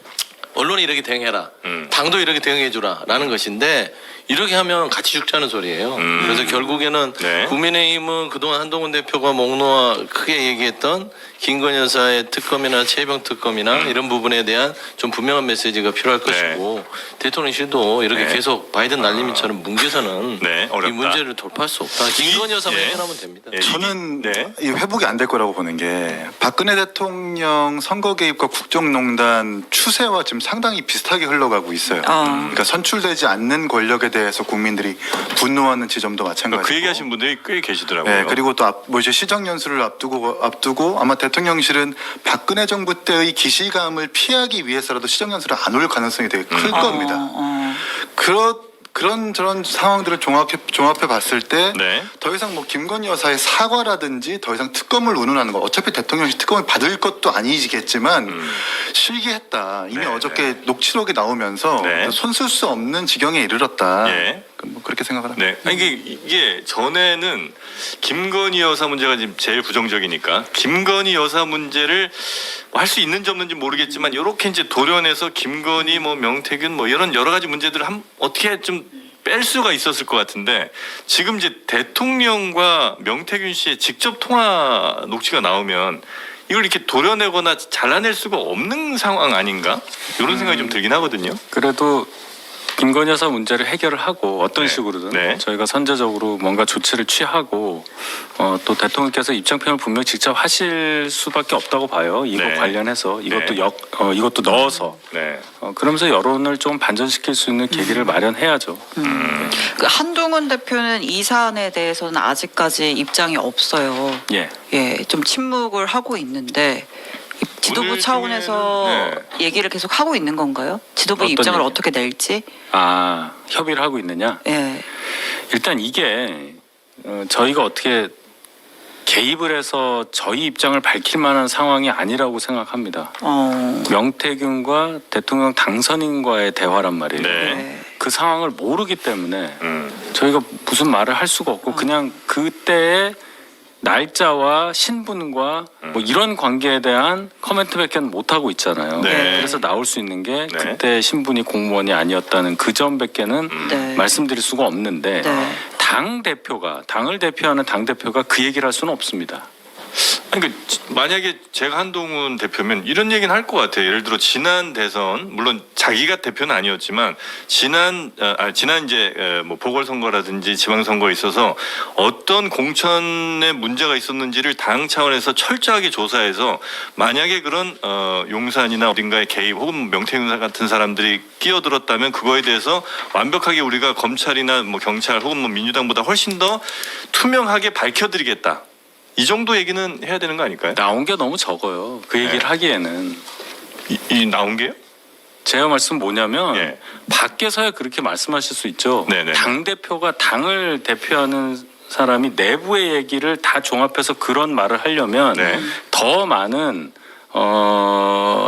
S3: 언론이 이렇게 대응해라.
S1: 음.
S3: 당도 이렇게 대응해주라. 라는 것인데 이렇게 하면 같이 죽자는 소리예요. 그래서 결국에는
S1: 네.
S3: 국민의힘은 그동안 한동훈 대표가 목 놓아 크게 얘기했던 김건희 여사의 특검이나 최혜병 특검이나 이런 부분에 대한 좀 분명한 메시지가 필요할 것이고 대통령실도 이렇게
S1: 네.
S3: 계속 바이든 날림이처럼 뭉개서는
S1: 네, 어렵다.
S3: 이 문제를 돌파할 수 없다. 김건희 여사만
S1: 예.
S3: 해결하면 됩니다.
S1: 예.
S4: 저는
S1: 네.
S4: 이 회복이 안 될 거라고 보는 게 박근혜 대통령 선거 개입과 국정농단 추세와 지금 상당히 비슷하게 흘러가고 있어요. 그러니까 선출되지 않는 권력에 대해서 국민들이 분노하는 지점도 마찬가지고.
S1: 그 얘기하신 분들이 꽤 계시더라고요.
S4: 네, 그리고 또 뭐 이제 시정 연설을 앞두고 아마 대통령실은 박근혜 정부 때의 기시감을 피하기 위해서라도 시정 연설을 안 올 가능성이 되게 클 겁니다. 그런 저런 상황들을 종합해 봤을 때 더
S1: 네.
S4: 이상 뭐 김건희 여사의 사과라든지 더 이상 특검을 운운하는 거 어차피 대통령실 특검을 받을 것도 아니겠지만 실기했다. 이미
S1: 네,
S4: 어저께 녹취록이 나오면서
S1: 네.
S4: 손쓸 수 없는 지경에 이르렀다.
S1: 예.
S4: 뭐 그렇게 생각을 합니다.
S1: 네. 아니, 이게 전에는 김건희 여사 문제가 지금 제일 부정적이니까 김건희 여사 문제를 할 수 있는지 없는지 모르겠지만 이렇게 이제 도련해서 김건희 뭐 명태균 뭐 이런 여러 가지 문제들을 어떻게 좀 뺄 수가 있었을 것 같은데 지금 이제 대통령과 명태균 씨의 직접 통화 녹취가 나오면 이걸 이렇게 도려내거나 잘라낼 수가 없는 상황 아닌가? 이런 생각이 좀 들긴 하거든요.
S2: 그래도 김건희 여사 문제를 해결을 하고 어떤
S1: 네.
S2: 식으로든
S1: 네.
S2: 저희가 선제적으로 뭔가 조치를 취하고 또 대통령께서 입장표현을 분명 직접 하실 수밖에 없다고 봐요. 이거
S1: 네.
S2: 관련해서 이것도
S1: 네.
S2: 이것도 넣어서
S1: 네.
S2: 그러면서 여론을 좀 반전시킬 수 있는 계기를 마련해야죠.
S5: 그 한동훈 대표는 이 사안에 대해서는 아직까지 입장이 없어요.
S2: 예.
S5: 예, 좀 침묵을 하고 있는데 지도부
S1: 오늘
S5: 차원에서
S1: 중에는,
S5: 얘기를 계속 하고 있는 건가요? 지도부
S2: 어떤
S5: 입장을
S2: 얘기요?
S5: 어떻게 낼지?
S2: 협의를 하고 있느냐?
S5: 예.
S2: 일단 이게 저희가 어떻게 개입을 해서 저희 입장을 밝힐 만한 상황이 아니라고 생각합니다. 명태균과 대통령 당선인과의 대화란 말이에요.
S1: 네.
S5: 네.
S2: 그 상황을 모르기 때문에 저희가 무슨 말을 할 수가 없고 그냥 그때의 날짜와 신분과 뭐 이런 관계에 대한 커멘트밖에 못 하고 있잖아요.
S1: 네.
S2: 그래서 나올 수 있는 게
S1: 네.
S2: 그때 신분이 공무원이 아니었다는 그 점밖에는
S5: 네.
S2: 말씀드릴 수가 없는데
S5: 네.
S2: 당을 대표하는 당 대표가 그 얘기를 할 수는 없습니다.
S1: 그러니까 만약에 제가 한동훈 대표면 이런 얘기는 할 것 같아요. 예를 들어 지난 대선 물론 자기가 대표는 아니었지만 지난 이제 뭐 보궐선거라든지 지방선거에 있어서 어떤 공천에 문제가 있었는지를 당 차원에서 철저하게 조사해서 만약에 그런 용산이나 어딘가에 개입 혹은 명태균 같은 사람들이 끼어들었다면 그거에 대해서 완벽하게 우리가 검찰이나 뭐 경찰 혹은 뭐 민주당보다 훨씬 더 투명하게 밝혀드리겠다. 이 정도 얘기는 해야 되는 거 아닐까요?
S2: 나온 게 너무 적어요. 그 얘기를
S1: 네.
S2: 하기에는.
S1: 이 나온 게요?
S2: 제가 말씀 뭐냐면
S1: 예.
S2: 밖에서야 그렇게 말씀하실 수 있죠.
S1: 네네.
S2: 당 대표가 당을 대표하는 사람이 내부의 얘기를 다 종합해서 그런 말을 하려면
S1: 네.
S2: 더 많은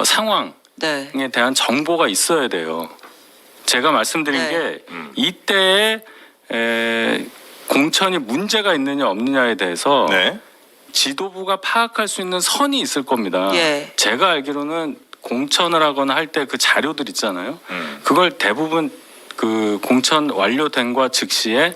S2: 상황에
S5: 네.
S2: 대한 정보가 있어야 돼요. 제가 말씀드린
S5: 네.
S2: 게 이때에 공천이 문제가 있느냐 없느냐에 대해서
S1: 네.
S2: 지도부가 파악할 수 있는 선이 있을 겁니다.
S5: 예.
S2: 제가 알기로는 공천을 하거나 할 때 그 자료들 있잖아요. 그걸 대부분 그 공천 완료된과 즉시에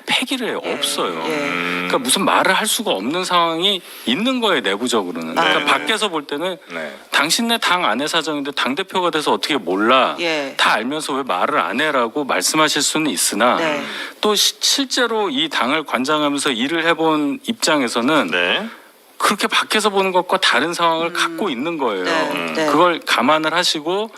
S2: 폐기를 해요. 없어요.
S5: 예.
S2: 그러니까 무슨 말을 할 수가 없는 상황이 있는 거예요. 내부적으로는. 그러니까
S1: 네.
S2: 밖에서 볼 때는
S1: 네.
S2: 당신네 당 안의 사정인데 당 대표가 돼서 어떻게 몰라?
S5: 예.
S2: 다 알면서 왜 말을 안 해라고 말씀하실 수는 있으나
S5: 네.
S2: 또 실제로 이 당을 관장하면서 일을 해본 입장에서는
S1: 네.
S2: 그렇게 밖에서 보는 것과 다른 상황을 갖고 있는 거예요.
S5: 네, 네.
S2: 그걸 감안을 하시고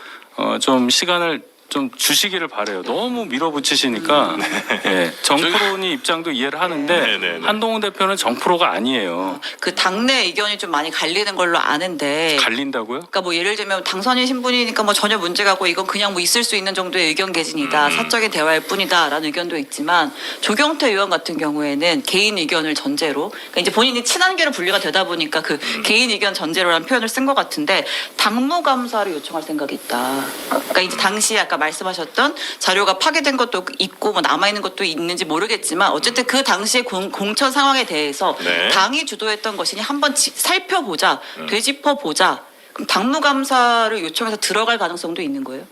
S2: 좀 시간을 좀 주시기를 바래요. 너무 밀어붙이시니까 예, 정프로니 입장도 이해를 하는데
S1: 네, 네, 네.
S2: 한동훈 대표는 정프로가 아니에요.
S5: 그 당내 의견이 좀 많이 갈리는 걸로 아는데.
S2: 갈린다고요?
S5: 그러니까 뭐 예를 들면 당선인 신분이니까 뭐 전혀 문제가 없고 이건 그냥 뭐 있을 수 있는 정도의 의견 개진이다. 사적인 대화일 뿐이다라는 의견도 있지만 조경태 의원 같은 경우에는 개인 의견을 전제로 그러니까 이제 본인이 친한계로 분류가 되다 보니까 그 개인 의견 전제로라는 표현을 쓴 것 같은데 당무감사를 요청할 생각이 있다. 그러니까 이제 당시에 아까 말씀하셨던 자료가 파괴된 것도 있고 뭐 남아 있는 것도 있는지 모르겠지만 어쨌든 그 당시의 공천 상황에 대해서
S1: 네.
S5: 당이 주도했던 것이니 한번 살펴보자, 되짚어보자. 그럼 당무감사를 요청해서 들어갈 가능성도 있는 거예요?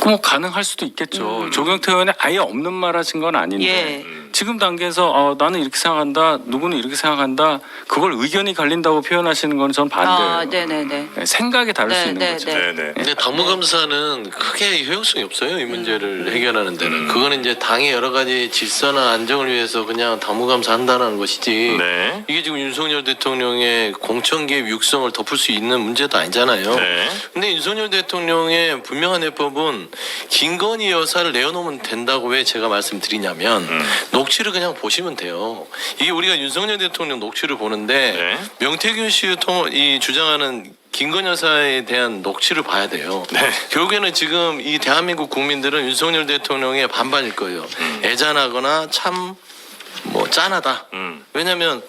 S2: 뭐 가능할 수도 있겠죠. 조경태 의원이 아예 없는 말 하신 건 아닌데
S5: 예.
S2: 지금 단계에서 나는 이렇게 생각한다, 누구는 이렇게 생각한다, 그걸 의견이 갈린다고 표현하시는 건 전 반대예요.
S5: 아, 네네네.
S2: 네, 생각이 다를 수
S5: 네,
S2: 있는
S5: 네,
S2: 거죠.
S5: 네.
S1: 네. 네.
S3: 근데 당무감사는 크게 효용성이 없어요. 이 문제를 해결하는 데는. 그거는 이제 당의 여러 가지 질서나 안정을 위해서 그냥 당무감사 한다는 것이지.
S1: 네.
S3: 이게 지금 윤석열 대통령의 공천 개입 육성을 덮을 수 있는 문제도 아니잖아요.
S1: 네.
S3: 근데 윤석열 대통령의 분명한 해법은 김건희 여사를 내어놓으면 된다고 왜 제가 말씀드리냐면 녹취를 그냥 보시면 돼요. 이게 우리가 윤석열 대통령 녹취를 보는데
S1: 네.
S3: 명태균 씨 이 주장하는 김건희 여사에 대한 녹취를 봐야 돼요.
S1: 네.
S3: 결국에는 지금 이 대한민국 국민들은 윤석열 대통령의 반반일 거예요. 애잔하거나 참 뭐 짠하다. 왜냐하면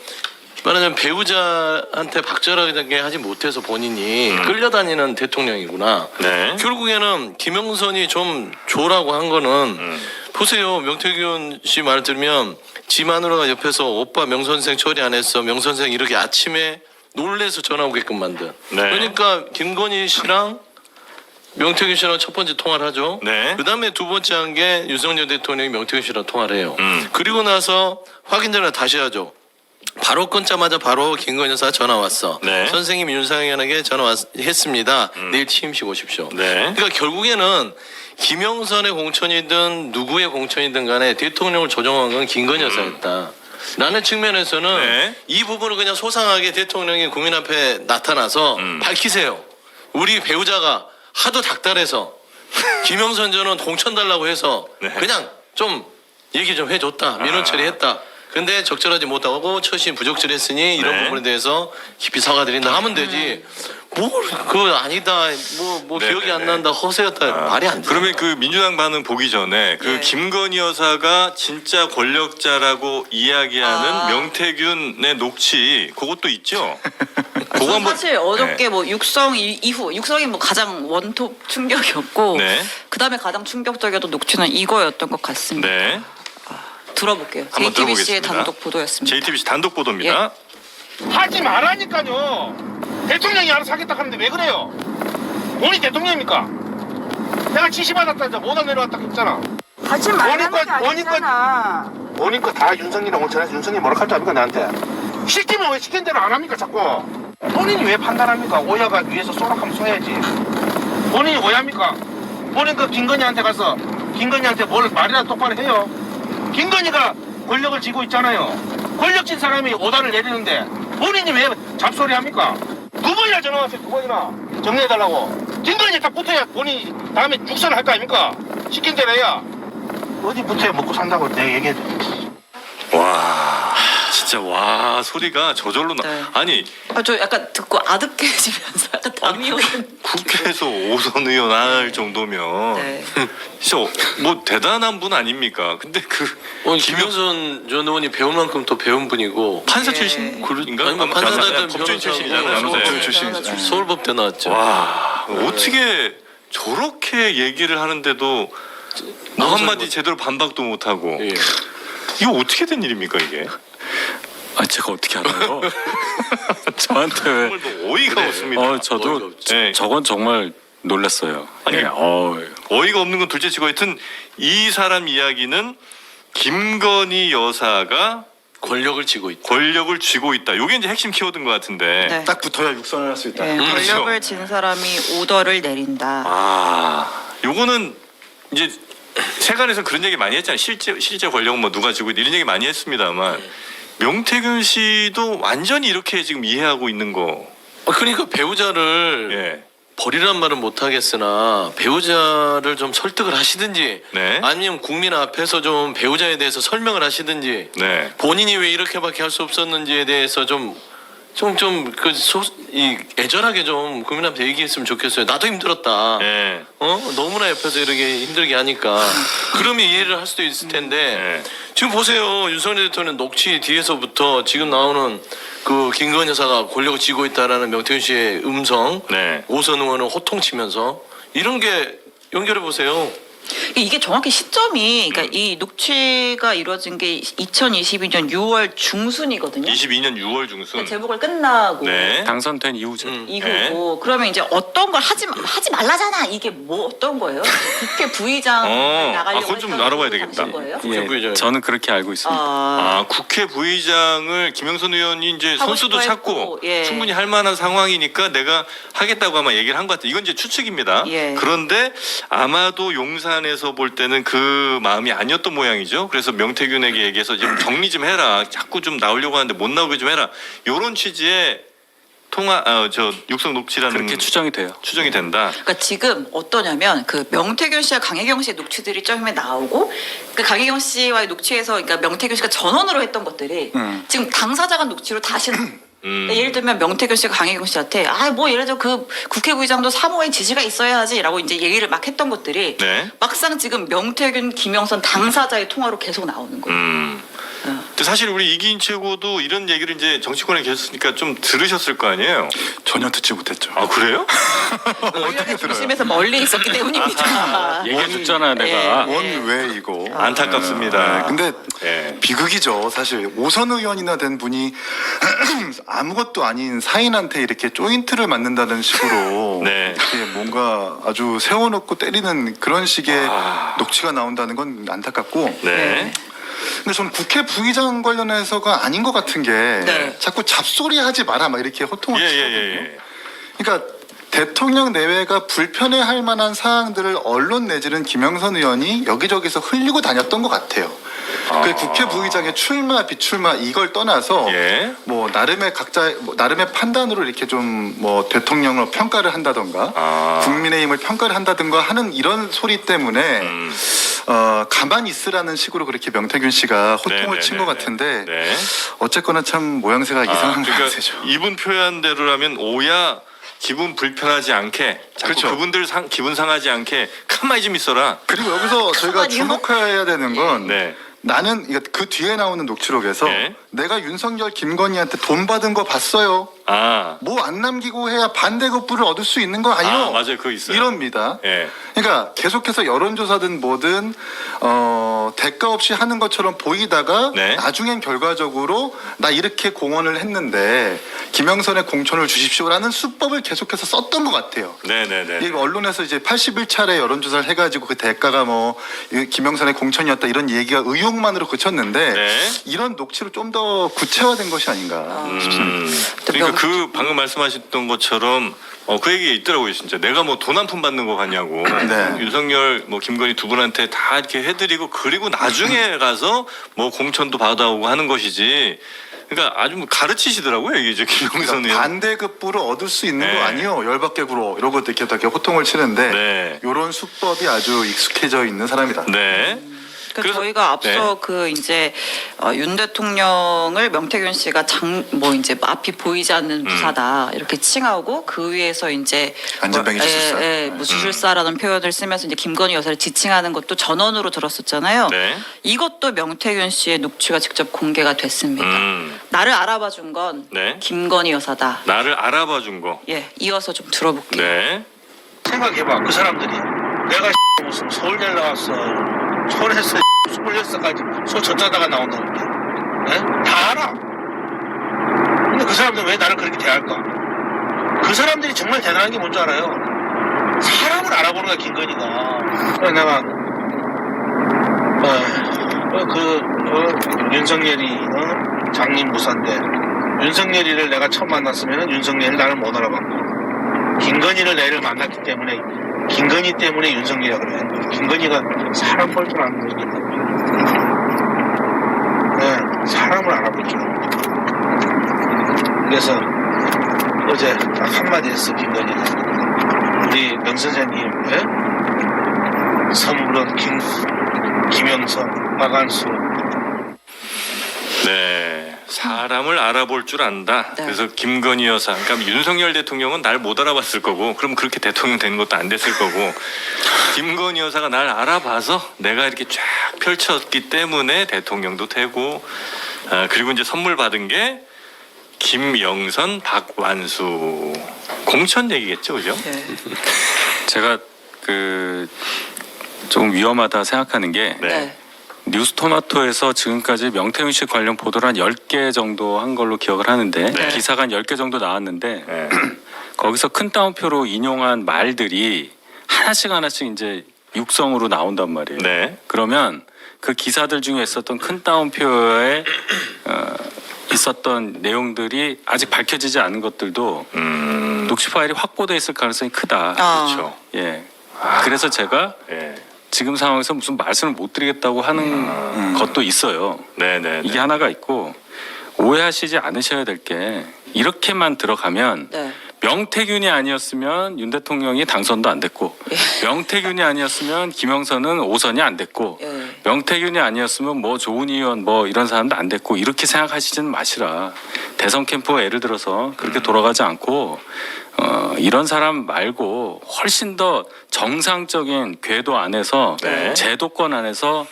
S3: 말하자면 배우자한테 박절하게 하지 못해서 본인이 끌려다니는 대통령이구나.
S1: 네.
S3: 결국에는 김영선이 좀 줘라고 한 거는 보세요. 명태균 씨 말 들으면 지 마누라가 옆에서 오빠 명선생 처리 안 했어. 명선생 이렇게 아침에 놀래서 전화 오게끔 만든.
S1: 네.
S3: 그러니까 김건희 씨랑 명태균 씨랑 첫 번째 통화를 하죠.
S1: 네.
S3: 그다음에 두 번째 한 게 윤석열 대통령이 명태균 씨랑 통화를 해요. 그리고 나서 확인 전에 다시 하죠. 바로 끊자마자 바로 김건희 여사 전화 왔어.
S1: 네.
S3: 선생님 윤상현에게 전화 했습니다. 내일 취임식 오십시오.
S1: 네.
S3: 그러니까 결국에는 김영선의 공천이든 누구의 공천이든 간에 대통령을 조정한 건 김건희 여사였다. 라는 측면에서는
S1: 네.
S3: 이 부분을 그냥 소상하게 대통령이 국민 앞에 나타나서 밝히세요. 우리 배우자가 하도 닥달해서 김영선 전원 공천 달라고 해서
S1: 네.
S3: 그냥 좀 얘기 좀 해줬다. 민원 처리했다. 근데 적절하지 못하고 처신 부적절했으니 이런
S1: 네.
S3: 부분에 대해서 깊이 사과드린다 하면 되지. 뭘 그거 아니다. 뭐
S1: 네,
S3: 기억이
S1: 네,
S3: 안
S1: 네.
S3: 난다. 허세였다. 말이 안 돼.
S1: 그러면 그 민주당 반응 보기 전에 그
S5: 네.
S1: 김건희 여사가 진짜 권력자라고 이야기하는
S5: 아.
S1: 명태균의 녹취 그것도 있죠. 그거
S5: 저는
S1: 한번
S5: 사실 어저께
S1: 네.
S5: 뭐 육성 이후 육성이 뭐 가장 원톱 충격이었고
S1: 네.
S5: 그다음에 가장 충격적이었던 녹취는 이거였던 것 같습니다.
S1: 네.
S5: 들어볼게요.
S1: 한번
S5: JTBC의
S1: 들어보겠습니다.
S5: 단독 보도였습니다.
S1: JTBC 단독 보도입니다.
S6: 하지 말라니까요. 대통령이 알아서 하겠다 하는데 왜 그래요? 본인이 대통령입니까? 내가 지시받았다 못안 내려왔다 했잖아.
S8: 하지 말라는 게
S6: 본인
S8: 아니잖아.
S6: 본인 거 다 윤석이랑 온천해서 윤석이 뭐라 할줄 압니까 나한테? 시키면 왜 시킨 대로 안 합니까 자꾸? 본인이 왜 판단합니까? 오야가 위에서 쏘락하면 쏘야지. 본인이 오야입니까? 본인 그 김건희한테 가서 김건희한테 뭘 말이나 똑바로 해요. 김건희가 권력을 쥐고 있잖아요. 권력 진 사람이 오다를 내리는데 본인이 왜 잡소리 합니까? 두 번이나 전화 왔어요. 두 번이나 정리해달라고. 김건희 딱 붙어야 본인이 다음에 육선을 할 거 아닙니까? 시킨 대로 해야. 어디 붙어야 먹고 산다고 내가 얘기해줘.
S1: 와 진짜 와 소리가 저절로 나.
S5: 네.
S1: 아니
S5: 저 약간 듣고 아득해지면서 약간 담이 오는.
S1: 국회에서 5선 의원 할 정도면
S5: 네.
S1: 진짜 뭐 대단한 분 아닙니까? 근데 그
S3: 김영선 전 의원이 배운 만큼 또 배운 분이고
S1: 판사
S5: 예.
S1: 출신인가?
S3: 아니, 뭐 판사든
S1: 법조인
S3: 변호사고
S1: 출신이잖아요.
S3: 법조인
S1: 네.
S4: 출신이죠.
S3: 서울법대 나왔죠.
S1: 와 어떻게 저렇게 얘기를 하는데도 뭐
S3: 나오서
S1: 한마디
S3: 뭐-
S1: 제대로 반박도 못하고
S3: 예.
S1: 이거 어떻게 된 일입니까 이게?
S2: 아 제가 어떻게 알아요? 저한테 왜?
S1: 정말 뭐 어이가 없습니다.
S3: 어이가
S2: 저도
S3: 없지.
S1: 네.
S2: 저건 정말 놀랐어요.
S1: 아니,
S2: 네,
S1: 어이가 없는 건 둘째치고 하여튼 이 사람 이야기는 김건희 여사가
S3: 권력을 쥐고 있다.
S1: 권력을 쥐고 있다. 요게 이제 핵심 키워드인 것 같은데.
S5: 네.
S4: 딱 붙어야 육선을 할 수 있다.
S5: 네,
S1: 그렇죠.
S5: 권력을 진 사람이 오더를 내린다.
S1: 아, 요거는 이제 세간에서 그런 얘기 많이 했잖아요. 실제 권력은 뭐 누가 쥐고 있다 이런 얘기 많이 했습니다만 명태균 씨도 완전히 이렇게 지금 이해하고 있는 거.
S3: 그러니까 배우자를
S1: 예.
S3: 버리란 말은 못하겠으나 배우자를 좀 설득을 하시든지
S1: 네.
S3: 아니면 국민 앞에서 좀 배우자에 대해서 설명을 하시든지
S1: 네.
S3: 본인이 왜 이렇게밖에 할 수 없었는지에 대해서 이 애절하게 좀 국민 앞에 얘기했으면 좋겠어요. 나도 힘들었다.
S1: 예.
S3: 너무나 옆에서 이렇게 힘들게 하니까 그러면 이해를 할 수도 있을 텐데
S1: 네.
S3: 지금 보세요. 윤석열 대통령 녹취 뒤에서부터 지금 나오는 그 김건희 여사가 권력을 쥐고 있다라는 명태균 씨의 음성,
S1: 네.
S3: 오선 의원을 호통치면서 이런 게 연결해 보세요.
S5: 이게 정확히 시점이 그러니까 이 녹취가 이루어진 게 2022년 6월 중순이거든요.
S1: 22년 6월 중순.
S5: 재보궐 끝나고
S1: 네.
S2: 당선된 이후죠.
S5: 이후고 그러면 이제 어떤 걸 하지 말라잖아. 이게 뭐 어떤 거예요? 국회 부의장 나가려고
S1: 그건 좀
S5: 했던
S1: 알아봐야
S5: 그
S1: 되겠다.
S5: 당시인 거예요?
S3: 국회 부의장.
S2: 저는 그렇게 알고 있습니다.
S1: 아, 국회 부의장을 김영선 의원이 이제
S5: 하고
S1: 선수도
S5: 싶어
S1: 찾고
S5: 했고, 예.
S1: 충분히 할 만한 상황이니까 내가 하겠다고 아마 얘기를 한 것 같아요. 이건 이제 추측입니다.
S5: 예.
S1: 그런데 아마도 용산에서 볼 때는 그 마음이 아니었던 모양이죠. 그래서 명태균에게 얘기해서 좀 정리 좀 해라. 자꾸 좀 나오려고 하는데 못 나오게 좀 해라. 이런 취지의 육성 녹취라는
S2: 그렇게 추정이 돼요.
S1: 추정이 된다.
S5: 그러니까 지금 어떠냐면 그 명태균 씨와 강혜경 씨의 녹취들이 처음에 나오고 그 강혜경 씨와의 녹취에서 그러니까 명태균 씨가 전원으로 했던 것들이 지금 당사자가 녹취로 다시 그러니까 예를 들면 명태균 씨가 강혜경 씨한테 뭐 예를 들어 그 국회 부의장도 사모의 지시가 있어야지라고 이제 얘기를 막 했던 것들이
S1: 네.
S5: 막상 지금 명태균 김영선 당사자의 통화로 계속 나오는 거예요.
S1: 근데 사실 우리 이기인 최고도 이런 얘기를 이제 정치권에 계셨으니까 좀 들으셨을 거 아니에요?
S4: 전혀 듣지 못했죠.
S1: 아 그래요?
S5: 권력의 중심에서 멀리 있었기 때문입니다.
S2: 얘기해줬잖아요, 내가.
S5: 예.
S4: 원 왜 이거?
S1: 안타깝습니다.
S4: 네, 근데
S1: 예.
S4: 비극이죠. 사실 오선 의원이나 된 분이 아무것도 아닌 사인한테 이렇게 조인트를 맞는다는 식으로
S1: 네.
S4: 이렇게 뭔가 아주 세워놓고 때리는 그런 식의
S1: 와.
S4: 녹취가 나온다는 건 안타깝고
S1: 네.
S4: 근데 저는 국회 부의장 관련해서가 아닌 것 같은 게
S5: 네.
S4: 자꾸 잡소리하지 마라 막 이렇게 호통을 치거든요.
S1: 예.
S4: 그러니까 대통령 내외가 불편해할 만한 사항들을 언론 내지는 김영선 의원이 여기저기서 흘리고 다녔던 것 같아요. 그 국회 부의장의 출마 비출마 이걸 떠나서
S1: 예.
S4: 뭐 나름의 각자 뭐 나름의 판단으로 이렇게 좀 뭐 대통령을 평가를 한다던가 국민의힘을 평가를 한다든가 하는 이런 소리 때문에 가만히 있으라는 식으로 그렇게 명태균 씨가 호통을 친 것 같은데
S1: 네.
S4: 어쨌거나 참 모양새가 이상한 것
S1: 그러니까
S4: 같아요.
S1: 이분 표현대로라면 오야 기분 불편하지 않게 자꾸
S4: 그렇죠.
S1: 그분들 기분 상하지 않게 가만히 좀 있어라.
S4: 그리고 여기서 저희가
S5: 가만히요?
S4: 주목해야 되는 건
S1: 네.
S4: 나는 그 뒤에 나오는 녹취록에서
S1: 예.
S4: 내가 윤석열 김건희한테 돈 받은 거 봤어요.
S1: 아,
S4: 뭐 안 남기고 해야 반대급부를 얻을 수 있는 거 아니요?
S1: 아, 맞아요. 그거 있어요.
S4: 이럽니다.
S1: 예.
S4: 그러니까 계속해서 여론조사든 뭐든 대가 없이 하는 것처럼 보이다가
S1: 네.
S4: 나중엔 결과적으로 나 이렇게 공헌을 했는데 김영선의 공천을 주십시오라는 수법을 계속해서 썼던 것 같아요.
S1: 네네네.
S4: 이 언론에서 이제 81차례 여론조사를 해가지고 그 대가가 뭐 김영선의 공천이었다 이런 얘기가 의혹만으로 그쳤는데
S1: 네.
S4: 이런 녹취로 좀 더 구체화된 것이 아닌가 싶습니다.
S1: 그러니까 그 방금 말씀하셨던 것처럼 그 얘기 있더라고요. 진짜 내가 뭐 돈 한 푼 받는 거 같냐고.
S4: 네.
S1: 윤석열 뭐 김건희 두 분한테 다 이렇게 해드리고 그리고 나중에 가서 뭐 공천도 받아오고 하는 것이지. 그러니까 아주 뭐 가르치시더라고요. 이게 이제 김영선 의원.
S4: 반대급부를 얻을 수 있는
S1: 네.
S4: 거 아니요 열받게구로 이러고 이렇게 호통을 치는데
S1: 네.
S4: 이런 수법이 아주 익숙해져 있는 사람이다.
S1: 네. 그래서-
S5: 저희가 앞서 그 이제 윤 대통령을 명태균 씨가 뭐 이제 앞이 보이지 않는 무사다 이렇게 칭하고 그 위에서 이제
S4: 안전병이 주술사.
S5: 뭐 주술사라는 표현을 쓰면서 이제 김건희 여사를 지칭하는 것도 전원으로 들었었잖아요.
S1: 네.
S5: 이것도 명태균 씨의 녹취가 직접 공개가 됐습니다. 나를 알아봐 준 건
S1: 네.
S5: 김건희 여사다.
S1: 나를 알아봐 준 거.
S5: 예, 이어서 좀 들어볼게요.
S1: 네.
S6: 생각해봐. 그 사람들이 내가 무슨 서울대 나왔어. 서울에서 26살까지 서 전자다가 나온다는 게. 예? 다 알아. 근데 그 사람들 왜 나를 그렇게 대할까? 그 사람들이 정말 대단한 게 뭔지 알아요? 사람을 알아보는 거야, 김건희가. 그래서 내가, 윤석열이, 장님 무사인데, 윤석열이를 내가 처음 만났으면 윤석열이 나를 못 알아봤고, 김건희를 내를 만났기 때문에, 김건희 때문에 윤석열이라 그래. 김건희가 사람 볼 줄 아는 분이 있다고. 네, 사람을 알아볼 줄 아는 분. 그래서 어제 딱 한마디 했어, 김건희가. 우리 명 선생님, 예? 선물은 김영선, 박안수.
S1: 네. 사람을 알아볼 줄 안다.
S5: 네.
S1: 그래서 김건희 여사, 그러니까 윤석열 대통령은 날 못 알아봤을 거고, 그럼 그렇게 대통령 되는 것도 안 됐을 거고, 김건희 여사가 날 알아봐서 내가 이렇게 쫙 펼쳤기 때문에 대통령도 되고, 그리고 이제 선물 받은 게 김영선, 박완수 공천 얘기겠죠, 그죠?
S5: 예.
S2: 제가 그 조금 위험하다 생각하는 게
S1: 네.
S5: 네.
S2: 뉴스토마토에서 지금까지 명태균 씨 관련 보도를 한 10개 정도 한 걸로 기억을 하는데
S1: 네.
S2: 기사가 한 10개 정도 나왔는데
S1: 네.
S2: 거기서 큰 따옴표로 인용한 말들이 하나씩 이제 육성으로 나온단 말이에요.
S1: 네.
S2: 그러면 그 기사들 중에 있었던 큰 따옴표에 있었던 내용들이 아직 밝혀지지 않은 것들도 녹취 파일이 확보돼 있을 가능성이 크다.
S1: 그렇죠.
S2: 예. 그래서 제가
S1: 네.
S2: 지금 상황에서 무슨 말씀을 못 드리겠다고 하는 것도 있어요.
S1: 네네.
S2: 이게 하나가 있고 오해하시지 않으셔야 될 게 이렇게만 들어가면
S5: 네.
S2: 명태균이 아니었으면 윤 대통령이 당선도 안 됐고 명태균이 아니었으면 김영선은 5선이 안 됐고
S5: 예.
S2: 명태균이 아니었으면 뭐 조은희 의원 뭐 이런 사람도 안 됐고 이렇게 생각하시지는 마시라. 대선 캠프가 예를 들어서 그렇게 돌아가지 않고 이런 사람 말고 훨씬 더 정상적인 궤도 안에서
S1: 네.
S2: 제도권 안에서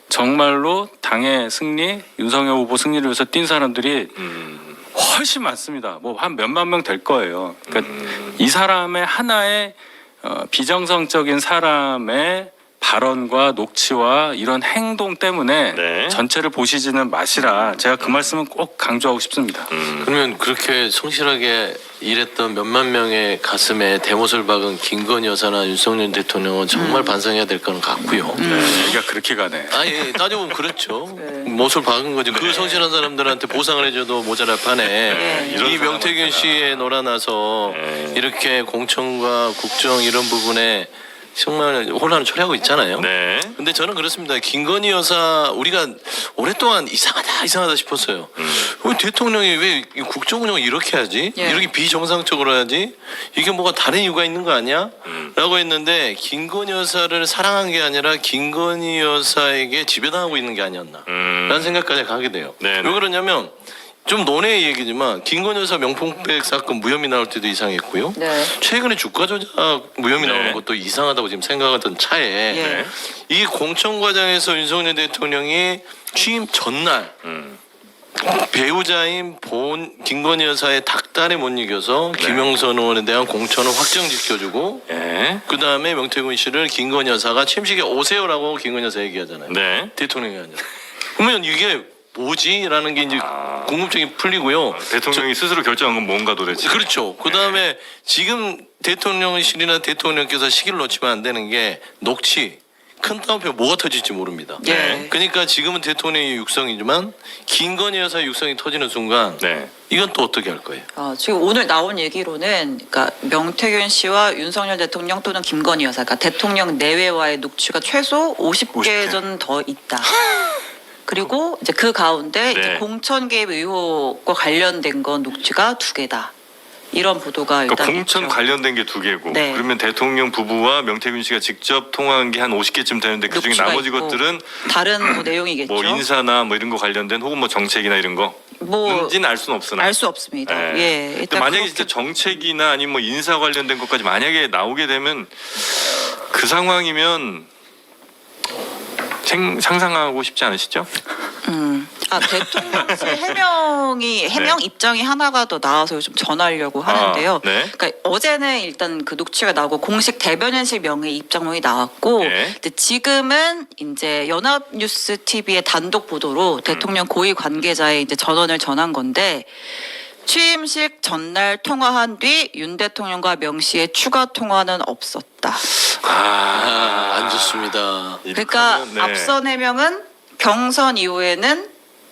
S2: 정말로 당의 승리, 윤석열 후보 승리를 위해서 뛴 사람들이 훨씬 많습니다. 뭐 한 몇만 명 될 거예요. 그러니까 이 사람의 하나의 비정상적인 사람의 발언과 녹취와 이런 행동 때문에
S1: 네.
S2: 전체를 보시지는 마시라. 제가 그 말씀은 꼭 강조하고 싶습니다.
S3: 그러면 그렇게 성실하게 일했던 몇만 명의 가슴에 대못을 박은 김건희 여사나 윤석열 대통령은 정말 반성해야 될 거는 같고요.
S2: 얘기가 그렇게 가네.
S3: 아니 따져보면 그렇죠. 못을 박은 거죠. 그 성실한 사람들한테 보상을 해줘도 모자랄 판에
S1: 이런
S3: 이 명태균 씨에 놀아나서 이렇게 공천과 국정 이런 부분에 정말 혼란을 초래하고 있잖아요.
S1: 네.
S3: 근데 저는 그렇습니다. 김건희 여사 우리가 오랫동안 이상하다 싶었어요. 왜 대통령이 왜 이 국정 운영을 이렇게 하지?
S5: 예.
S3: 이렇게 비정상적으로 하지? 이게 뭐가 다른 이유가 있는 거 아니야? 라고 했는데 김건희 여사를 사랑한 게 아니라 김건희 여사에게 지배당하고 있는 게 아니었나 라는 생각까지 가게 돼요.
S1: 네.
S3: 왜 그러냐면 좀 논의 얘기지만 김건희 여사 명품백 사건 무혐의 나올 때도 이상했고요.
S5: 네.
S3: 최근에 주가 조작 무혐의
S1: 네.
S3: 나오는 것도 이상하다고 지금 생각하던 차에
S5: 예.
S3: 이 공천 과정에서 윤석열 대통령이 취임 전날 배우자인 김건희 여사의 닭달에 못 이겨서 김영선 의원에 대한 공천을 확정지켜주고
S1: 예.
S3: 그 다음에 명태균 씨를 김건희 여사가 취임식에 오세요라고 김건희 여사 얘기하잖아요.
S1: 네.
S3: 대통령이 아니라. 그러면 이게 뭐지라는 게 이제 궁금증이 풀리고요.
S1: 대통령이 스스로 결정한 건 뭔가 도대체.
S3: 그렇죠. 그 다음에 지금 대통령실이나 대통령께서 시기를 놓치면 안 되는 게 녹취. 큰 따옴표 뭐가 터질지 모릅니다.
S5: 예.
S3: 그러니까 지금은 대통령의 육성이지만 김건희 여사의 육성이 터지는 순간
S1: 네.
S3: 이건 또 어떻게 할 거예요?
S5: 지금 오늘 나온 얘기로는 그러니까 명태균 씨와 윤석열 대통령 또는 김건희 여사, 그러니까 대통령 내외와의 녹취가 최소 50개 전 더 있다. 그리고 이제 그 가운데
S1: 네.
S5: 이제 공천 개입 의혹과 관련된 건 녹취가 2개다. 이런 보도가 일단
S1: 그러니까 공천
S5: 있죠.
S1: 관련된 게 2개고
S5: 네.
S1: 그러면 대통령 부부와 명태균 씨가 직접 통화한 게 한 50개쯤 되는데 그중에
S5: 녹취가
S1: 나머지
S5: 있고
S1: 것들은
S5: 다른 뭐 내용이겠죠.
S1: 뭐 인사나 뭐 이런 거 관련된 혹은 뭐 정책이나 이런 거
S5: 뭐
S1: 뭔지는 알 수는 없으나
S5: 알 수 없습니다.
S1: 네.
S5: 예.
S1: 근데
S5: 일단
S1: 만약에
S5: 그렇게
S1: 진짜 정책이나 아니면 뭐 인사 관련된 것까지 만약에 나오게 되면 그 상황이면 상상하고 싶지 않으시죠?
S5: 대통령실 해명 입장이 하나가 더 나와서 좀 전하려고 하는데요.
S1: 네.
S5: 그러니까 어제는 일단 그 녹취가 나오고 공식 대변인실 명의 입장문이 나왔고,
S1: 네.
S5: 근데 지금은 이제 연합뉴스 TV의 단독 보도로 대통령 고위 관계자의 이제 전언을 전한 건데. 취임식 전날 통화한 뒤 윤 대통령과 명 씨의 추가 통화는 없었다.
S3: 안 좋습니다.
S5: 그러니까
S1: 이렇게 하면, 네.
S5: 앞선 해명은 경선 이후에는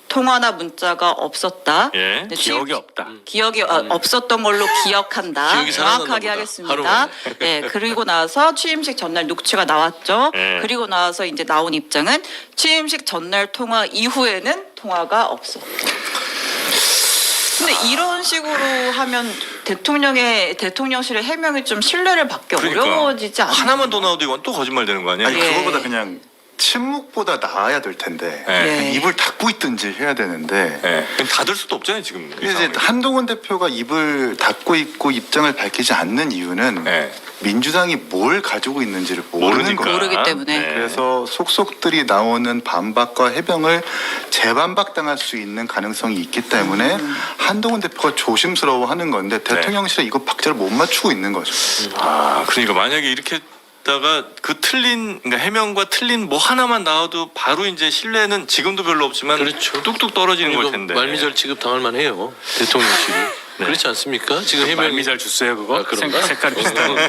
S5: 통화나 문자가 없었다.
S1: 예.
S5: 근데
S2: 기억이 없다.
S5: 기억이 없었던 걸로 기억한다.
S3: 기억이 살아났나
S5: 정확하게
S3: 보다.
S5: 하겠습니다.
S3: 하루
S5: 네, 그리고 나서 취임식 전날 녹취가 나왔죠.
S1: 네.
S5: 그리고 나서 이제 나온 입장은 취임식 전날 통화 이후에는 통화가 없었다. 근데 이런 식으로 하면 대통령실의 해명이 좀 신뢰를 받기
S1: 그러니까.
S5: 어려워지지 않나요?
S1: 하나만 더 나와도 이건 또 거짓말 되는 거 아니야?
S4: 아니
S5: 예.
S4: 그거보다 그냥 침묵보다 나아야 될 텐데
S1: 네.
S5: 예.
S4: 입을 닫고 있든지 해야 되는데
S1: 네. 닫을 수도 없잖아요 지금. 이
S4: 근데 이제
S1: 상황이.
S4: 한동훈 대표가 입을 닫고 있고 입장을 밝히지 않는 이유는
S1: 네.
S4: 민주당이 뭘 가지고 있는지를 모르는
S1: 모르니까.
S4: 거예요.
S5: 모르기 때문에.
S1: 네.
S4: 그래서 속속들이 나오는 반박과 해명을 재반박당할 수 있는 가능성이 있기 때문에 한동훈 대표가 조심스러워하는 건데 대통령실에 이거 박자를 못 맞추고 있는 거죠.
S1: 그러니까 만약에 이렇게 다가 그 틀린 그러니까 해명과 틀린 뭐 하나만 나와도 바로 이제 신뢰는 지금도 별로 없지만
S3: 그렇죠.
S1: 뚝뚝 떨어지는 걸
S3: 이거
S1: 텐데.
S3: 말미잘 취급 당할 만해요. 대통령실이. 그렇지 않습니까? 지금 해명이
S2: 말미잘 주세요 그거.
S3: 그런가?
S2: 색깔이 비슷한 거.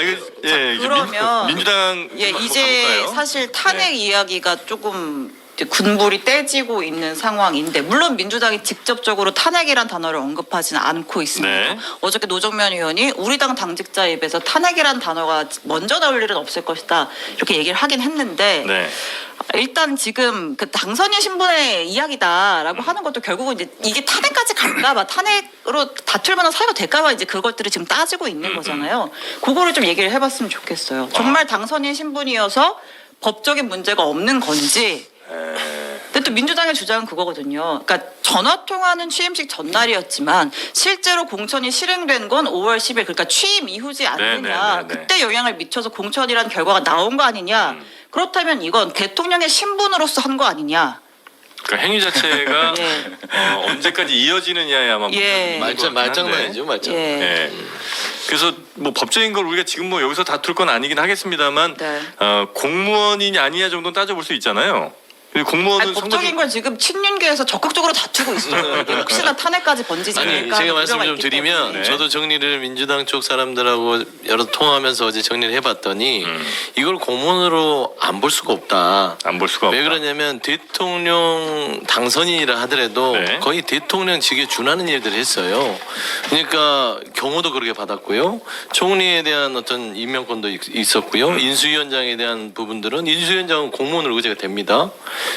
S1: 이거 예, 이게
S5: 그러면
S1: 민주당
S5: 예,
S1: 한번
S5: 이제
S1: 가볼까요?
S5: 사실 탄핵
S1: 네.
S5: 이야기가 조금 이제 군불이 떼지고 있는 상황인데 물론 민주당이 직접적으로 탄핵이란 단어를 언급하지는 않고 있습니다.
S1: 네.
S5: 어저께 노정면 의원이 우리 당 당직자 입에서 탄핵이란 단어가 먼저 나올 일은 없을 것이다 이렇게 얘기를 하긴 했는데
S1: 네.
S5: 일단 지금 그 당선인 신분의 이야기다라고 하는 것도 결국은 이제 이게 탄핵까지 갈까봐 탄핵으로 다툴 만한 사유가 될까봐 이제 그것들을 지금 따지고 있는 거잖아요. 그거를 좀 얘기를 해봤으면 좋겠어요. 정말 당선인 신분이어서 법적인 문제가 없는 건지. 근데 또 민주당의 주장은 그거거든요. 그러니까 전화 통화는 취임식 전날이었지만 실제로 공천이 실행된 건 5월 10일 그러니까 취임 이후지 않느냐.
S1: 네.
S5: 그때 영향을 미쳐서 공천이라는 결과가 나온 거 아니냐. 그렇다면 이건 대통령의 신분으로서 한 거 아니냐.
S1: 그러니까 행위 자체가
S5: 예.
S1: 언제까지 이어지느냐에 아마
S5: 예.
S3: 말장난이죠, 말장.
S5: 예.
S1: 네. 그래서 뭐 법적인 걸 우리가 지금 뭐 여기서 다툴 건 아니긴 하겠습니다만
S5: 네.
S1: 공무원이냐 아니냐 정도는 따져볼 수 있잖아요. 공무원은
S5: 아니, 법적인 걸 지금 친윤계에서 적극적으로 다투고 있어요. 이게 혹시나 탄핵까지 번지지
S3: 아니
S5: 않을까
S3: 제가 말씀
S5: 우려가
S3: 좀
S5: 있기
S3: 드리면
S5: 때문에.
S3: 저도 정리를 민주당 쪽 사람들하고 여러 통화하면서 어제 정리를 해봤더니 이걸 공무원으로 안 볼 수가 없다.
S1: 안 볼 수가 없다.
S3: 왜 그러냐면 대통령 당선인이라 하더라도
S1: 네.
S3: 거의 대통령직에 준하는 일들을 했어요. 그러니까 경호도 그렇게 받았고요. 총리에 대한 어떤 임명권도 있었고요. 인수위원장에 대한 부분들은 인수위원장은 공무원으로 의제가 됩니다.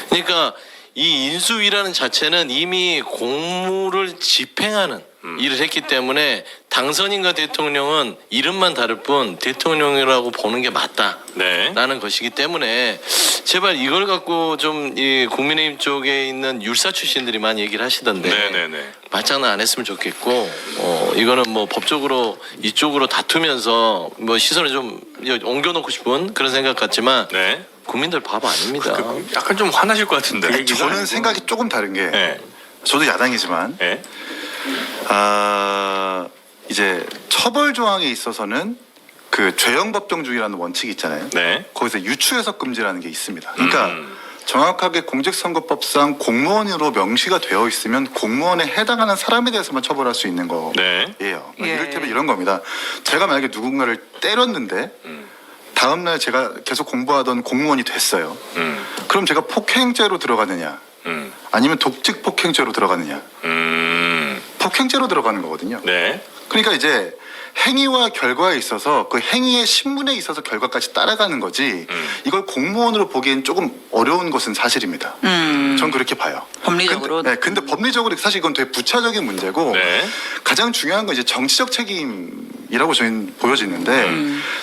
S3: 그러니까 이 인수위라는 자체는 이미 공무를 집행하는 일을 했기 때문에 당선인과 대통령은 이름만 다를 뿐 대통령이라고 보는 게 맞다라는
S1: 네.
S3: 것이기 때문에 제발 이걸 갖고 좀 이 국민의힘 쪽에 있는 율사 출신들이 많이 얘기를 하시던데
S1: 네네네.
S3: 말장난 안 했으면 좋겠고 이거는 뭐 법적으로 이쪽으로 다투면서 뭐 시선을 좀 옮겨놓고 싶은 그런 생각 같지만
S1: 네.
S3: 국민들 바보 아닙니다.
S1: 약간 좀 화나실 것 같은데.
S4: 아니, 저는 생각이 조금 다른 게
S1: 네.
S4: 저도 야당이지만
S1: 네.
S4: 이제 처벌 조항에 있어서는 그 죄형 법정주의라는 원칙이 있잖아요.
S1: 네.
S4: 거기서 유추해석 금지라는 게 있습니다. 그러니까 정확하게 공직선거법상 공무원으로 명시가 되어 있으면 공무원에 해당하는 사람에 대해서만 처벌할 수 있는 거예요.
S1: 네.
S5: 예.
S4: 이를테면 이런 겁니다. 제가 만약에 누군가를 때렸는데 다음날 제가 계속 공부하던 공무원이 됐어요. 그럼 제가 폭행죄로 들어가느냐 아니면 독직 폭행죄로 들어가느냐. 폭행죄로 들어가는 거거든요.
S1: 네.
S4: 그러니까 이제 행위와 결과에 있어서 그 행위의 신문에 있어서 결과까지 따라가는 거지 이걸 공무원으로 보기엔 조금 어려운 것은 사실입니다. 전 그렇게 봐요.
S5: 법리적으로.
S4: 근데 법리적으로 사실 이건 되게 부차적인 문제고
S1: 네.
S4: 가장 중요한 건 이제 정치적 책임이라고 저희는 보여지는데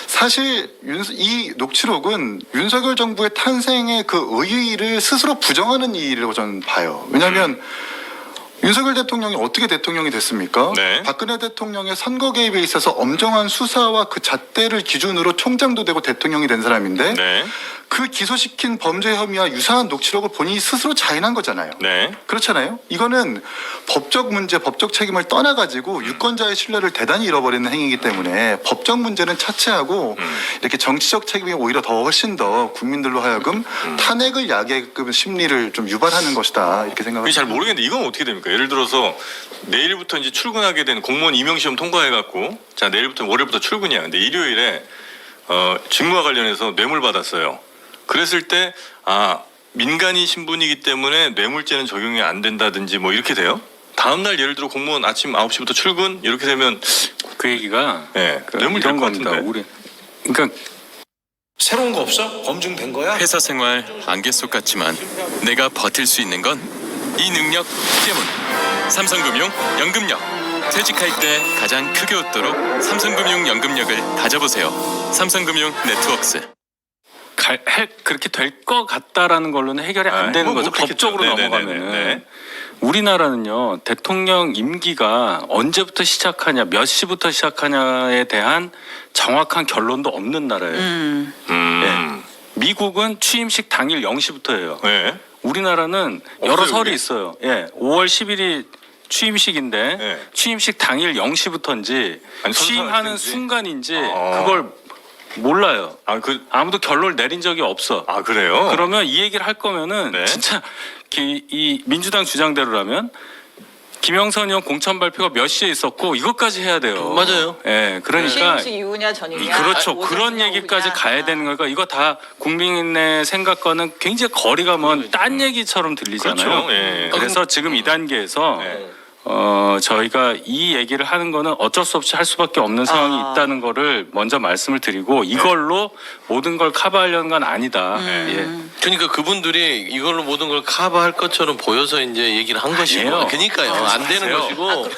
S4: 사실 이 녹취록은 윤석열 정부의 탄생의 그 의의를 스스로 부정하는 일이라고 저는 봐요. 왜냐하면 윤석열 대통령이 어떻게 대통령이 됐습니까?
S1: 네.
S4: 박근혜 대통령의 선거 개입에 있어서 엄정한 수사와 그 잣대를 기준으로 총장도 되고 대통령이 된 사람인데
S1: 네.
S4: 그 기소시킨 범죄 혐의와 유사한 녹취록을 본인이 스스로 자인한 거잖아요.
S1: 네.
S4: 그렇잖아요. 이거는 법적 문제, 법적 책임을 떠나가지고 유권자의 신뢰를 대단히 잃어버리는 행위이기 때문에 법적 문제는 차치하고 이렇게 정치적 책임이 오히려 더 훨씬 더 국민들로 하여금 탄핵을 야기끔 심리를 좀 유발하는 것이다 이렇게
S1: 그게
S4: 생각합니다.
S1: 잘 모르겠는데 이건 어떻게 됩니까? 예를 들어서 내일부터 이제 출근하게 된 공무원 임용시험 통과해갖고 자 내일부터 월요일부터 출근이야. 근데 일요일에 직무와 관련해서 뇌물 받았어요. 그랬을 때 민간인 신분이기 때문에 뇌물죄는 적용이 안 된다든지 뭐 이렇게 돼요? 다음 날 예를 들어 공무원 아침 9시부터 출근 이렇게 되면
S2: 그 얘기가
S1: 네, 뇌물
S2: 이런
S1: 될 것
S2: 겁니다.
S1: 같은데.
S2: 그러니까
S9: 새로운 거 없어? 검증된 거야?
S10: 회사 생활 안개 속 같지만 내가 버틸 수 있는 건 이 능력 때문. 삼성금융 연금력. 퇴직할 때 가장 크게 웃도록 삼성금융 연금력을 가져보세요. 삼성금융 네트워크스.
S2: 그렇게 될 것 같다라는 걸로는 해결이 안 되는
S1: 뭐
S2: 거죠.
S1: 그렇겠죠.
S2: 법적으로
S1: 네네네네.
S2: 넘어가면은.
S1: 네.
S2: 우리나라는요 대통령 임기가 언제부터 시작하냐 몇 시부터 시작하냐에 대한 정확한 결론도 없는 나라예요. 미국은 취임식 당일 0시부터예요.
S1: 네.
S2: 우리나라는 여러
S1: 없어요,
S2: 설이
S1: 그게?
S2: 있어요. 5월 10일이 취임식인데
S1: 네.
S2: 취임식 당일 0시부터인지
S1: 아니,
S2: 취임하는
S1: 선서할 때인지?
S2: 순간인지
S1: 아.
S2: 그걸 몰라요.
S1: 그
S2: 아무도 결론을 내린 적이 없어.
S1: 그래요?
S2: 그러면 이 얘기를 할 거면은
S1: 네.
S2: 진짜 이 민주당 주장대로라면 김영선 의원 공천 발표가 몇 시에 있었고 이것까지 해야 돼요.
S3: 맞아요.
S2: 예, 그러니까
S5: 취임식 이후냐 전이냐.
S2: 그렇죠.
S5: 오전이냐,
S2: 그런 얘기까지
S5: 오후냐.
S2: 가야 되는 거니까 이거 다 국민의 생각과는 굉장히 거리가 먼 딴 얘기처럼 들리잖아요.
S1: 그렇죠. 예.
S2: 그래서 지금 이 단계에서
S1: 네.
S2: 저희가 이 얘기를 하는 거는 어쩔 수 없이 할 수밖에 없는 상황이 있다는 거를 먼저 말씀을 드리고 이걸로 모든 걸 커버하려는 건 아니다. 예.
S3: 그러니까 그분들이 이걸로 모든 걸 커버할 것처럼 보여서 이제 얘기를 한 것이고,
S2: 아니에요.
S3: 그러니까요, 안 되는
S2: 마세요.
S3: 것이고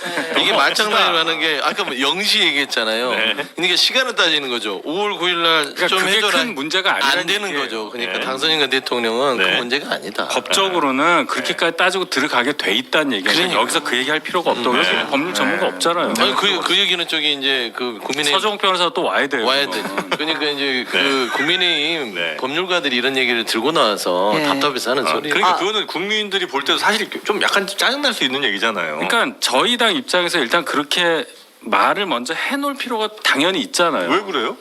S3: 이게 말장난으로 하는 게 아까 뭐 0시 얘기했잖아요. 그러니까 시간을 따지는 거죠. 5월 9일 날
S2: 그러니까
S3: 좀
S2: 그게
S3: 해줘라.
S2: 큰 문제가 아니라는
S3: 안 되는
S2: 얘기예요.
S3: 거죠. 그러니까
S1: 네.
S3: 당선인과 대통령은 그
S1: 네.
S3: 문제가 아니다.
S2: 법적으로는 그렇게까지 따지고 들어가게 돼 있다는 얘기예요.
S3: 그러니까.
S2: 여기서 그 얘기할 필요가 없다고. 그래서 법률 전문가 없잖아요.
S3: 아니 그 얘기는 저기 이제 그 국민의힘
S2: 서정 변호사 또 와야 돼요.
S3: 와야
S2: 그거.
S3: 돼. 그러니까 이제 그 국민의힘
S1: 네.
S3: 법률가들이 이런 얘기를 들고 나와서
S5: 네.
S3: 답답해서 하는 소리.
S1: 그러니까 그거는 국민들이 볼 때도 사실 좀 약간 짜증날 수 있는 얘기잖아요.
S2: 그러니까 저희 당 입장에서 일단 그렇게 말을 먼저 해놓을 필요가 당연히 있잖아요.
S1: 왜 그래요?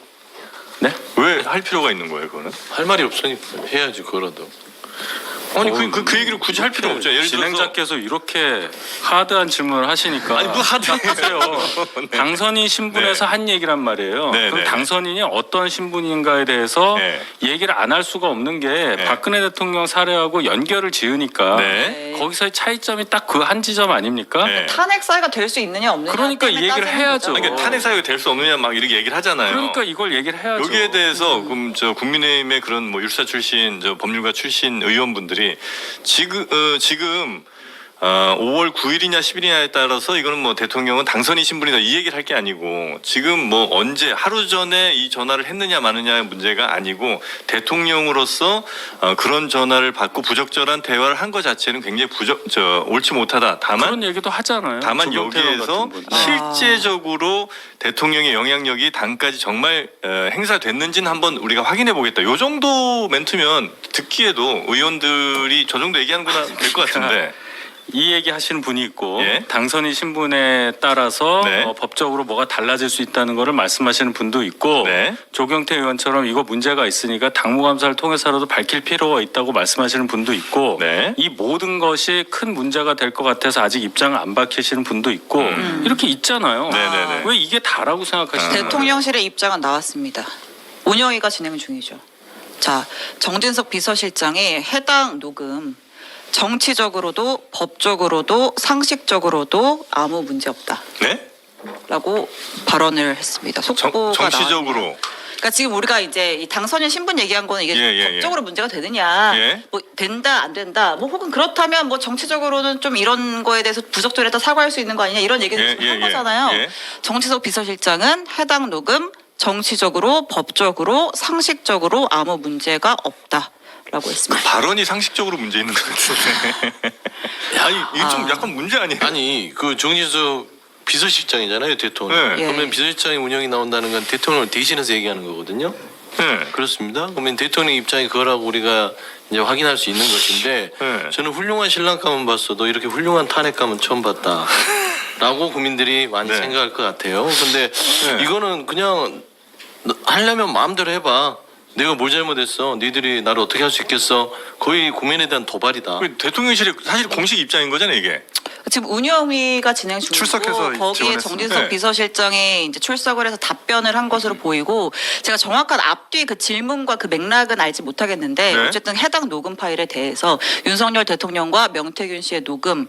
S2: 네?
S1: 왜 할 필요가 있는 거예요, 그거는?
S3: 할 말이 없으니까 해야지 그거라도.
S1: 아니 그 얘기를 굳이 할 필요 없죠. 예를 들어서
S2: 진행자께서 이렇게 하드한 질문을 하시니까
S1: 아니 뭐 하드하세요. 네.
S2: 당선인 신분에서 한 얘기란 말이에요.
S1: 네,
S2: 그럼
S1: 네.
S2: 당선인이 어떤 신분인가에 대해서
S1: 네.
S2: 얘기를 안 할 수가 없는 게
S1: 네.
S2: 박근혜 대통령 사례하고 연결을 지으니까
S1: 네.
S2: 거기서의 차이점이 딱 그 한 지점 아닙니까?
S1: 네.
S5: 탄핵 사유가 될 수 있느냐 없느냐.
S2: 그러니까 이
S5: 때문에
S2: 얘기를
S5: 따지는
S2: 해야죠.
S5: 거죠.
S1: 그러니까 탄핵 사유가 될 수 없느냐 막 이렇게 얘기를 하잖아요.
S2: 그러니까 이걸 얘기를 해야죠.
S1: 여기에 대해서 그럼 저 국민의힘의 그런 뭐 율사 출신, 저 법률가 출신 의원분들이 지금 5월 9일이냐 10일이냐에 따라서 이거는 뭐 대통령은 당선인 신분이다 이 얘기를 할 게 아니고 지금 뭐 언제 하루 전에 이 전화를 했느냐 마느냐의 문제가 아니고 대통령으로서 그런 전화를 받고 부적절한 대화를 한 것 자체는 굉장히 옳지 못하다.
S2: 그런 얘기도 하잖아요.
S1: 다만
S2: 조경태 의원
S1: 여기에서
S2: 같은 분.
S1: 실제적으로 대통령의 영향력이 당까지 정말 행사됐는지는 한번 우리가 확인해 보겠다. 요 정도 멘트면 듣기에도 의원들이 저 정도 얘기하는구나 될 것 같은데.
S2: 이 얘기 하시는 분이 있고
S1: 예.
S2: 당선인 신분에 따라서
S1: 네.
S2: 법적으로 뭐가 달라질 수 있다는 거를 말씀하시는 분도 있고
S1: 네.
S2: 조경태 의원처럼 이거 문제가 있으니까 당무감사를 통해서라도 밝힐 필요가 있다고 말씀하시는 분도 있고
S1: 네.
S2: 이 모든 것이 큰 문제가 될 것 같아서 아직 입장을 안 밝히시는 분도 있고 이렇게 있잖아요.
S1: 네네네.
S2: 왜 이게 다라고 생각하시나요?
S5: 대통령실의 입장은 나왔습니다. 운영위가 진행 중이죠. 자, 정진석 비서실장이 해당 녹음 정치적으로도 법적으로도 상식적으로도 아무 문제 없다라고
S1: 네?
S5: 발언을 했습니다. 속보가
S1: 정치적으로.
S5: 나왔네요. 그러니까 지금 우리가 이제 이 당선인 신분 얘기한 거는 이게
S1: 예.
S5: 법적으로 문제가 되느냐,
S1: 예.
S5: 뭐 된다 안 된다, 뭐 혹은 그렇다면 뭐 정치적으로는 좀 이런 거에 대해서 부적절했다 사과할 수 있는 거 아니냐 이런 얘기를 한 거잖아요.
S1: 예.
S5: 정치석 비서실장은 해당 녹음 정치적으로 법적으로 상식적으로 아무 문제가 없다라고 했습니다.
S1: 발언이 상식적으로 문제 있는 것 같은데. 아니 이게 좀 약간 문제 아니에요?
S3: 아니 그 정진석 비서실장이잖아요 대통령.
S1: 네.
S5: 예.
S3: 그러면 비서실장의 운영이 나온다는 건 대통령을 대신해서 얘기하는 거거든요.
S1: 네.
S3: 그렇습니다. 그러면 대통령 입장이 그거라고 우리가 이제 확인할 수 있는 것인데
S1: 네.
S3: 저는 훌륭한 신랑감은 봤어도 이렇게 훌륭한 탄핵감은 처음 봤다. 라고 국민들이 많이
S1: 네.
S3: 생각할 것 같아요. 근데
S1: 네.
S3: 이거는 그냥 하려면 마음대로 해봐. 내가 뭘 잘못했어? 니들이 나를 어떻게 할 수 있겠어? 거의 국민에 대한 도발이다.
S1: 대통령실의 사실 공식 입장인 거잖아요 이게.
S5: 지금 운영위가 진행 중이고
S4: 출석해서
S5: 거기에
S4: 지원했습니다.
S5: 정진석
S1: 네.
S5: 비서실장이 이제 출석을 해서 답변을 한 것으로 보이고 제가 정확한 앞뒤 그 질문과 그 맥락은 알지 못하겠는데
S1: 네.
S5: 어쨌든 해당 녹음 파일에 대해서 윤석열 대통령과 명태균 씨의 녹음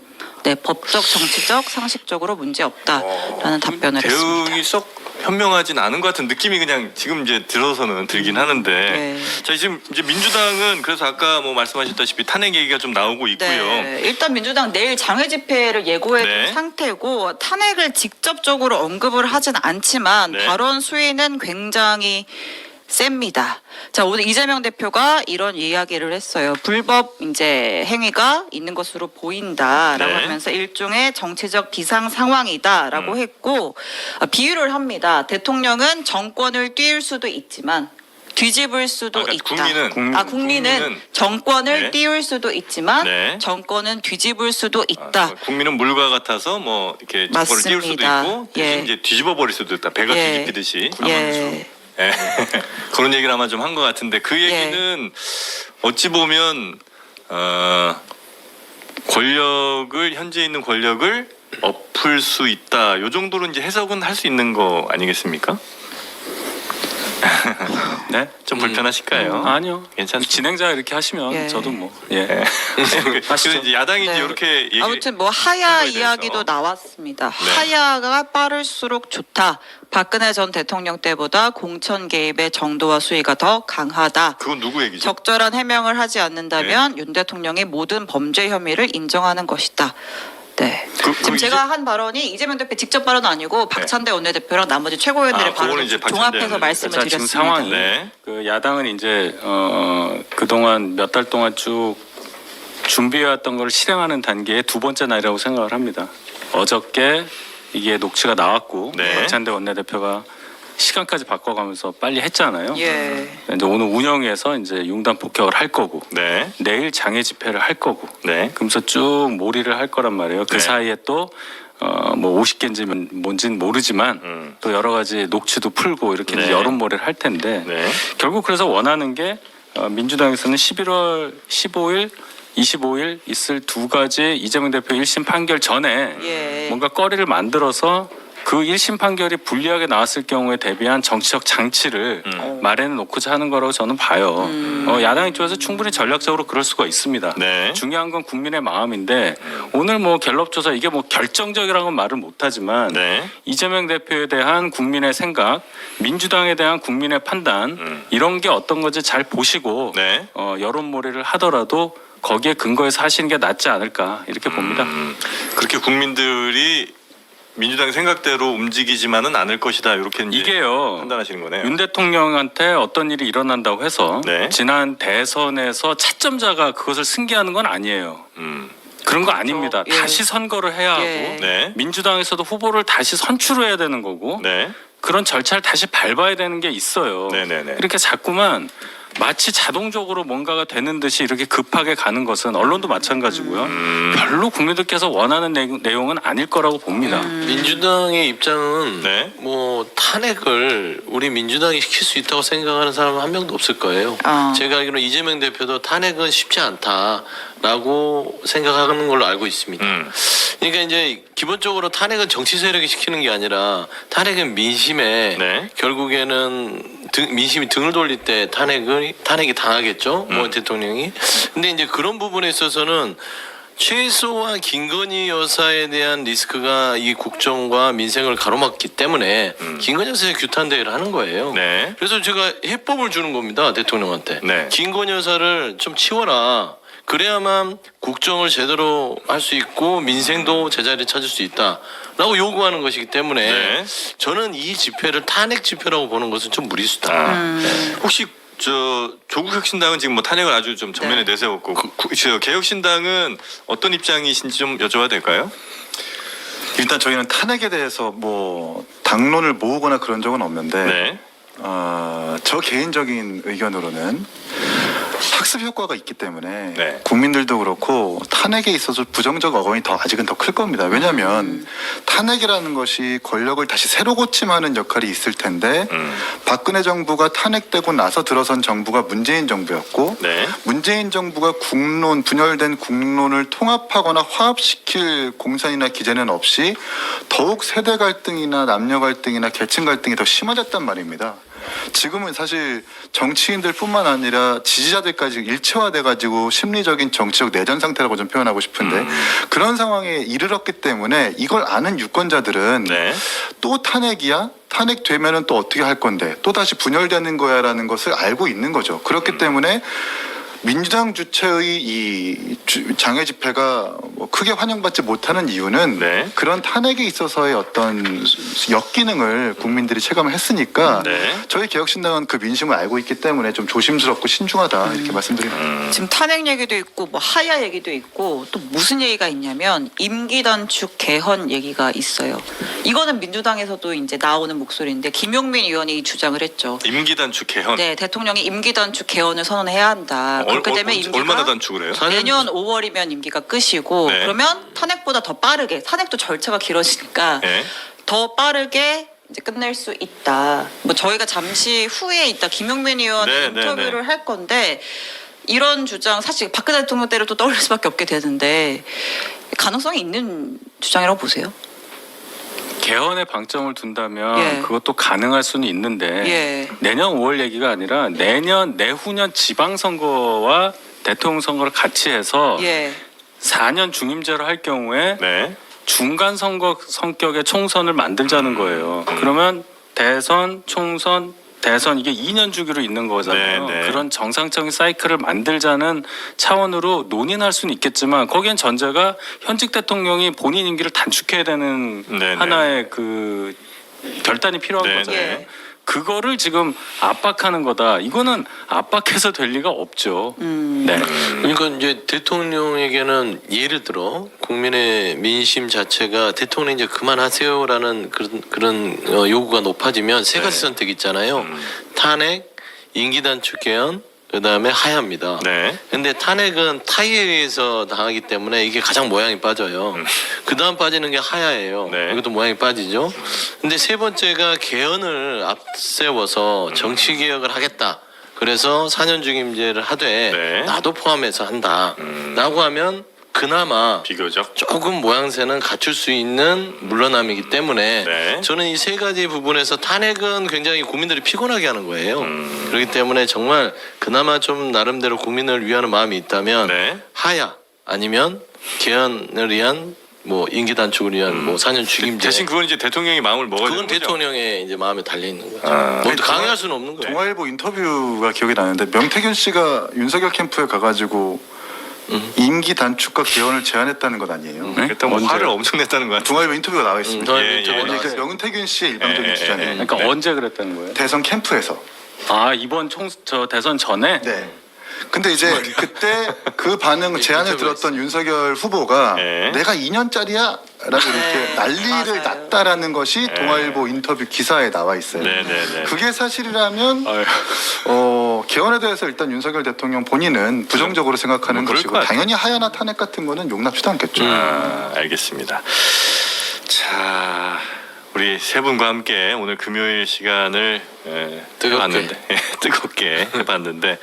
S5: 법적 정치적 상식적으로 문제 없다라는 답변을 했습니다.
S1: 대응이 썩 현명하진 않은 것 같은 느낌이 그냥 지금 이제 들어서는 들긴 하는데.
S5: 네.
S1: 자 지금 이제 민주당은 그래서 아까 뭐 말씀하셨다시피 탄핵 얘기가 좀 나오고 있고요.
S5: 네, 일단 민주당 내일 장외 집회를 예고해둔
S1: 네.
S5: 상태고 탄핵을 직접적으로 언급을 하진 않지만
S1: 네.
S5: 발언 수위는 굉장히 셉니다. 자, 오늘 이재명 대표가 이런 이야기를 했어요. 불법 이제 행위가 있는 것으로 보인다라고
S1: 네.
S5: 하면서 일종의 정치적 비상 상황이다라고 했고 비유를 합니다. 대통령은 정권을 띄울 수도 있지만 뒤집을 수도
S1: 그러니까
S5: 있다.
S1: 국민은
S5: 국민은 정권을
S1: 네.
S5: 띄울 수도 있지만
S1: 네.
S5: 정권은 뒤집을 수도 있다.
S1: 국민은 물과 같아서 뭐 이렇게 정권을 띄울 수도
S5: 맞습니다.
S1: 있고 대신
S5: 예.
S1: 이제 뒤집어 버릴 수도 있다. 배가
S5: 예.
S1: 뒤집히듯이.
S5: 예.
S1: 예. 그런 얘기를 아마 좀 한 것 같은데 그 얘기는 어찌 보면 권력을 현재 있는 권력을 엎을 수 있다. 요 정도로 이제 해석은 할 수 있는 거 아니겠습니까?
S2: 네?
S1: 좀 불편하실까요?
S2: 아니요.
S1: 괜찮습니다.
S2: 진행자가 이렇게 하시면
S5: 예.
S2: 저도 뭐 예.
S1: 그래서 이제 야당이 이제
S5: 네.
S1: 이렇게 얘기.
S5: 아무튼 뭐 하야
S1: 거에 대해서.
S5: 이야기도 나왔습니다.
S1: 네.
S5: 하야가 빠를수록 좋다. 박근혜 전 대통령 때보다 공천 개입의 정도와 수위가 더 강하다.
S1: 그건 누구 얘기죠?
S5: 적절한 해명을 하지 않는다면
S1: 네.
S5: 윤 대통령이 모든 범죄 혐의를 인정하는 것이다. 네. 지금
S1: 이제-
S5: 제가 한 발언이 이재명 대표 직접 발언은 아니고 박찬대 원내대표랑 나머지 최고위원들의
S1: 그거는
S5: 발언을
S1: 이제 박찬대
S5: 종합해서
S1: 원내대표.
S5: 말씀을
S2: 자, 지금
S5: 드렸습니다.
S2: 상황이
S1: 네.
S2: 그 야당은 이제 그동안 몇 달 동안 쭉 준비해왔던 걸 실행하는 단계의 두 번째 날이라고 생각을 합니다. 어저께 이게 녹취가 나왔고
S1: 네.
S2: 박찬대 원내대표가 시간까지 바꿔가면서 빨리 했잖아요.
S5: 예.
S2: 이제 오늘 운영에서 이제 융단 폭격을 할 거고
S1: 네.
S2: 내일 장애 집회를 할 거고
S1: 네.
S2: 그러면서 쭉 몰이를 할 거란 말이에요. 그
S1: 네.
S2: 사이에 또 뭐 50개인지 뭔지는 모르지만 또 여러 가지 녹취도 풀고 이렇게
S1: 네.
S2: 이제 여론몰이를 할 텐데
S1: 네.
S2: 결국 그래서 원하는 게 민주당에서는 11월 15일 25일 있을 두 가지 이재명 대표 1심 판결 전에
S5: 예.
S2: 뭔가 거리를 만들어서 그 1심 판결이 불리하게 나왔을 경우에 대비한 정치적 장치를 마련해 놓고자 하는 거라고 저는 봐요. 야당 입장에서 충분히 전략적으로 그럴 수가 있습니다.
S1: 네.
S2: 중요한 건 국민의 마음인데 오늘 뭐 갤럽 조사 이게 뭐 결정적이라고는 말을 못하지만
S1: 네.
S2: 이재명 대표에 대한 국민의 생각, 민주당에 대한 국민의 판단 이런 게 어떤 건지 잘 보시고
S1: 네.
S2: 여론몰이를 하더라도 거기에 근거해서 하시는 게 낫지 않을까 이렇게 봅니다.
S1: 그렇게 국민들이 민주당 생각대로 움직이지만은 않을 것이다. 이렇게 이제
S2: 이게요.
S1: 판단하시는 거네요.
S2: 윤 대통령한테 어떤 일이 일어난다고 해서
S1: 네.
S2: 지난 대선에서 차점자가 그것을 승계하는 건 아니에요. 그런 거 아닙니다.
S5: 예.
S2: 다시 선거를 해야 하고
S5: 예.
S1: 네.
S2: 민주당에서도 후보를 다시 선출해야 되는 거고
S1: 네.
S2: 그런 절차를 다시 밟아야 되는 게 있어요.
S1: 네네네.
S2: 이렇게 자꾸만 마치 자동적으로 뭔가가 되는 듯이 이렇게 급하게 가는 것은 언론도 마찬가지고요. 별로 국민들께서 원하는 내용은 아닐 거라고 봅니다.
S3: 민주당의 입장은
S1: 네.
S3: 뭐 탄핵을 우리 민주당이 시킬 수 있다고 생각하는 사람은 한 명도 없을 거예요. 제가 알기로 이재명 대표도 탄핵은 쉽지 않다라고 생각하는 걸로 알고 있습니다. 그러니까 이제 기본적으로 탄핵은 정치 세력이 시키는 게 아니라 탄핵은 민심에
S1: 네.
S3: 결국에는 민심이 등을 돌릴 때 탄핵이 당하겠죠. 뭐 대통령이. 근데 이제 그런 부분에 있어서는 최소한 김건희 여사에 대한 리스크가 이 국정과 민생을 가로막기 때문에 김건희 여사의 규탄 대회를 하는 거예요.
S1: 네.
S3: 그래서 제가 해법을 주는 겁니다. 대통령한테.
S1: 네.
S3: 김건희 여사를 좀 치워라. 그래야만 국정을 제대로 할 수 있고 민생도 제자리에 찾을 수 있다라고 요구하는 것이기 때문에
S1: 네.
S3: 저는 이 집회를 탄핵 집회라고 보는 것은 좀 무리수다.
S1: 혹시 저 조국혁신당은 지금 뭐 탄핵을 아주 좀 전면에
S5: 네.
S1: 내세웠고 저 개혁신당은 어떤 입장이신지 좀 여쭤봐도 될까요?
S4: 일단 저희는 탄핵에 대해서 뭐 당론을 모으거나 그런 적은 없는데
S1: 네.
S4: 저 개인적인 의견으로는 학습 효과가 있기 때문에
S1: 네.
S4: 국민들도 그렇고 탄핵에 있어서 부정적 어감이 아직은 더 클 겁니다. 왜냐하면 탄핵이라는 것이 권력을 다시 새로 고침하는 역할이 있을 텐데 박근혜 정부가 탄핵되고 나서 들어선 정부가 문재인 정부였고
S1: 네.
S4: 문재인 정부가 분열된 국론을 통합하거나 화합시킬 공산이나 기재는 없이 더욱 세대 갈등이나 남녀 갈등이나 계층 갈등이 더 심화됐단 말입니다. 지금은 사실 정치인들뿐만 아니라 지지자들까지 일체화돼가지고 심리적인 정치적 내전 상태라고 좀 표현하고 싶은데 그런 상황에 이르렀기 때문에 이걸 아는 유권자들은
S1: 네.
S4: 또 탄핵이야? 탄핵되면은 또 어떻게 할 건데 또 다시 분열되는 거야라는 것을 알고 있는 거죠. 그렇기 때문에 민주당 주체의 이 장외 집회가 뭐 크게 환영받지 못하는 이유는
S1: 네.
S4: 그런 탄핵에 있어서의 어떤 역기능을 국민들이 체감을 했으니까
S1: 네.
S4: 저희 개혁신당은 그 민심을 알고 있기 때문에 좀 조심스럽고 신중하다 이렇게 말씀드립니다.
S5: 지금 탄핵 얘기도 있고 뭐 하야 얘기도 있고 또 무슨 얘기가 있냐면 임기 단축 개헌 얘기가 있어요. 이거는 민주당에서도 이제 나오는 목소리인데 김용민 의원이 주장을 했죠.
S1: 임기 단축 개헌.
S5: 네, 대통령이 임기 단축 개헌을 선언해야 한다. 그렇게 되면 임기가
S1: 얼마나 단축을 해요?
S5: 내년 5월이면 임기가 끝이고
S1: 네.
S5: 그러면 탄핵보다 더 빠르게 탄핵도 절차가 길어지니까
S1: 네.
S5: 더 빠르게 이제 끝낼 수 있다. 뭐 저희가 잠시 후에 이따 김용민 의원
S1: 네,
S5: 인터뷰를 할 건데 이런 주장 사실 박근혜 대통령 때를 또 떠올릴 수밖에 없게 되는데 가능성이 있는 주장이라고 보세요?
S2: 개헌에 방점을 둔다면
S5: 예.
S2: 그것도 가능할 수는 있는데
S5: 예.
S2: 내년 5월 얘기가 아니라 내후년 지방선거와 대통령 선거를 같이 해서
S5: 예.
S2: 4년 중임제로 할 경우에
S1: 네.
S2: 중간 선거 성격의 총선을 만들자는 거예요. 그러면 대선, 총선, 대선 이게 2년 주기로 있는 거잖아요.
S1: 네, 네.
S2: 그런 정상적인 사이클을 만들자는 차원으로 논의할 수는 있겠지만 거기엔 전제가 현직 대통령이 본인 임기를 단축해야 되는
S1: 네,
S2: 하나의 그 결단이 필요한
S1: 네,
S2: 거잖아요.
S5: 네.
S2: 그거를 지금 압박하는 거다. 이거는 압박해서 될 리가 없죠. 네.
S3: 그러니까 이제 대통령에게는 예를 들어 국민의 민심 자체가 대통령 이제 그만하세요라는 그런 요구가 높아지면 세 가지 선택이 있잖아요. 탄핵, 임기 단축 개헌, 그다음에 하야입니다.
S1: 네.
S3: 근데 탄핵은 타의에 의해서 당하기 때문에 이게 가장 모양이 빠져요. 그다음 빠지는 게 하야예요.
S1: 네.
S3: 이것도 모양이 빠지죠. 근데 세 번째가 개헌을 앞세워서 정치 개혁을 하겠다. 그래서 4년 중임제를 하되
S1: 네.
S3: 나도 포함해서 한다라고 하면 그나마
S1: 비교적.
S3: 조금 모양새는 갖출 수 있는 물러남이기 때문에
S1: 네.
S3: 저는 이 세 가지 부분에서 탄핵은 굉장히 국민들이 피곤하게 하는 거예요. 그렇기 때문에 정말 그나마 좀 나름대로 국민을 위하는 마음이 있다면
S1: 네.
S3: 하야 아니면 개헌을 위한 뭐 임기 단축을 위한 뭐 4년 중임제.
S1: 대신 그건 이제 대통령이 마음을 먹어야
S3: 그건
S1: 되는 거죠.
S3: 대통령의 이제 마음에 달려 있는 거죠.
S1: 아.
S3: 뭐 강요할 수는 없는 거예요.
S4: 동아일보 인터뷰가 기억이 나는데 명태균 씨가 윤석열 캠프에 가가지고 임기 단축과 개헌을 제안했다는 것 아니에요?
S1: 일단 뭐
S2: 언제?
S1: 화를 엄청 냈다는 것 같아요.
S4: 동아일보 인터뷰가 나와 있습니다.
S3: 동아일보
S1: 예,
S3: 인터뷰
S1: 예.
S4: 아니, 그
S3: 나왔어요.
S4: 명태균 씨의 일방적인
S1: 예,
S4: 주장이에요.
S1: 예.
S2: 그러니까
S1: 네.
S2: 언제 그랬다는 거예요?
S4: 대선 캠프에서.
S2: 아 이번 대선 전에
S4: 네. 근데 이제 그때 그 반응 제안을
S3: 인터뷰가
S4: 들었던 윤석열 후보가
S1: 네.
S4: 내가 2년짜리야? 라고 이렇게
S5: 네,
S4: 난리를
S5: 맞아요.
S4: 났다라는 것이 동아일보 인터뷰 기사에 나와 있어요.
S1: 네네네.
S4: 그게 사실이라면
S2: 아유.
S4: 개헌에 대해서 일단 윤석열 대통령 본인은 부정적으로 생각하는
S1: 뭐 그럴
S4: 것이고
S1: 것 같아요.
S4: 당연히 하야나 탄핵 같은 거는 용납치도 않겠죠.
S1: 알겠습니다. 자, 우리 세 분과 함께 오늘 금요일 시간을
S3: 뜨겁게.
S1: 해봤는데 뜨겁게 해봤는데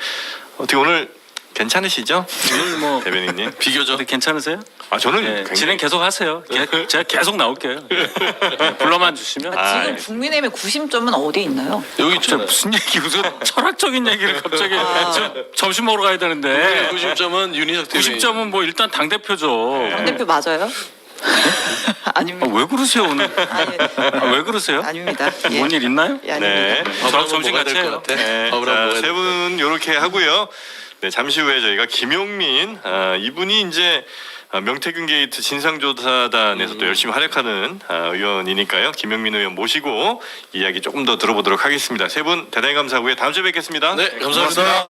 S1: 어떻게 오늘 괜찮으시죠?
S2: 오늘 뭐
S1: 대변인님?
S3: 비교적
S2: 근데 괜찮으세요?
S1: 아 저는
S2: 네,
S1: 굉장히
S2: 진행 계속 하세요. 제가 계속 나올게요. 네, 불러만 주시면.
S1: 아,
S5: 지금
S1: 예.
S5: 국민의힘의 구심점은 어디 있나요?
S3: 여기
S2: 진짜
S3: 있잖아요.
S2: 무슨 얘기 무슨 철학적인 얘기를 갑자기 지금 점심 먹으러 가야
S3: 네.
S2: 되는데
S3: 90점은 윤희석 대변인.
S2: 90점은 뭐 일단 당 대표죠.
S5: 당대표 맞아요? 아닙니다.
S2: 왜 그러세요 오늘? 왜 그러세요?
S5: 아닙니다. 예.
S2: 뭔 일 있나요?
S5: 예,
S1: 네.
S5: 아닙니다.
S3: 밥을
S2: 점심
S3: 먹어야
S2: 같이
S3: 될
S2: 해요.
S3: 것 같아.
S1: 네,
S3: 밥을 한번 먹어야 될 것 같아.
S1: 세분 이렇게 하고요. 네, 잠시 후에 저희가 김용민 이분이 이제 명태균 게이트 진상조사단에서 또 열심히 활약하는 의원이니까요. 김용민 의원 모시고 이야기 조금 더 들어보도록 하겠습니다. 세 분 대단히 감사하고요. 다음 주에 뵙겠습니다.
S3: 네, 감사합니다.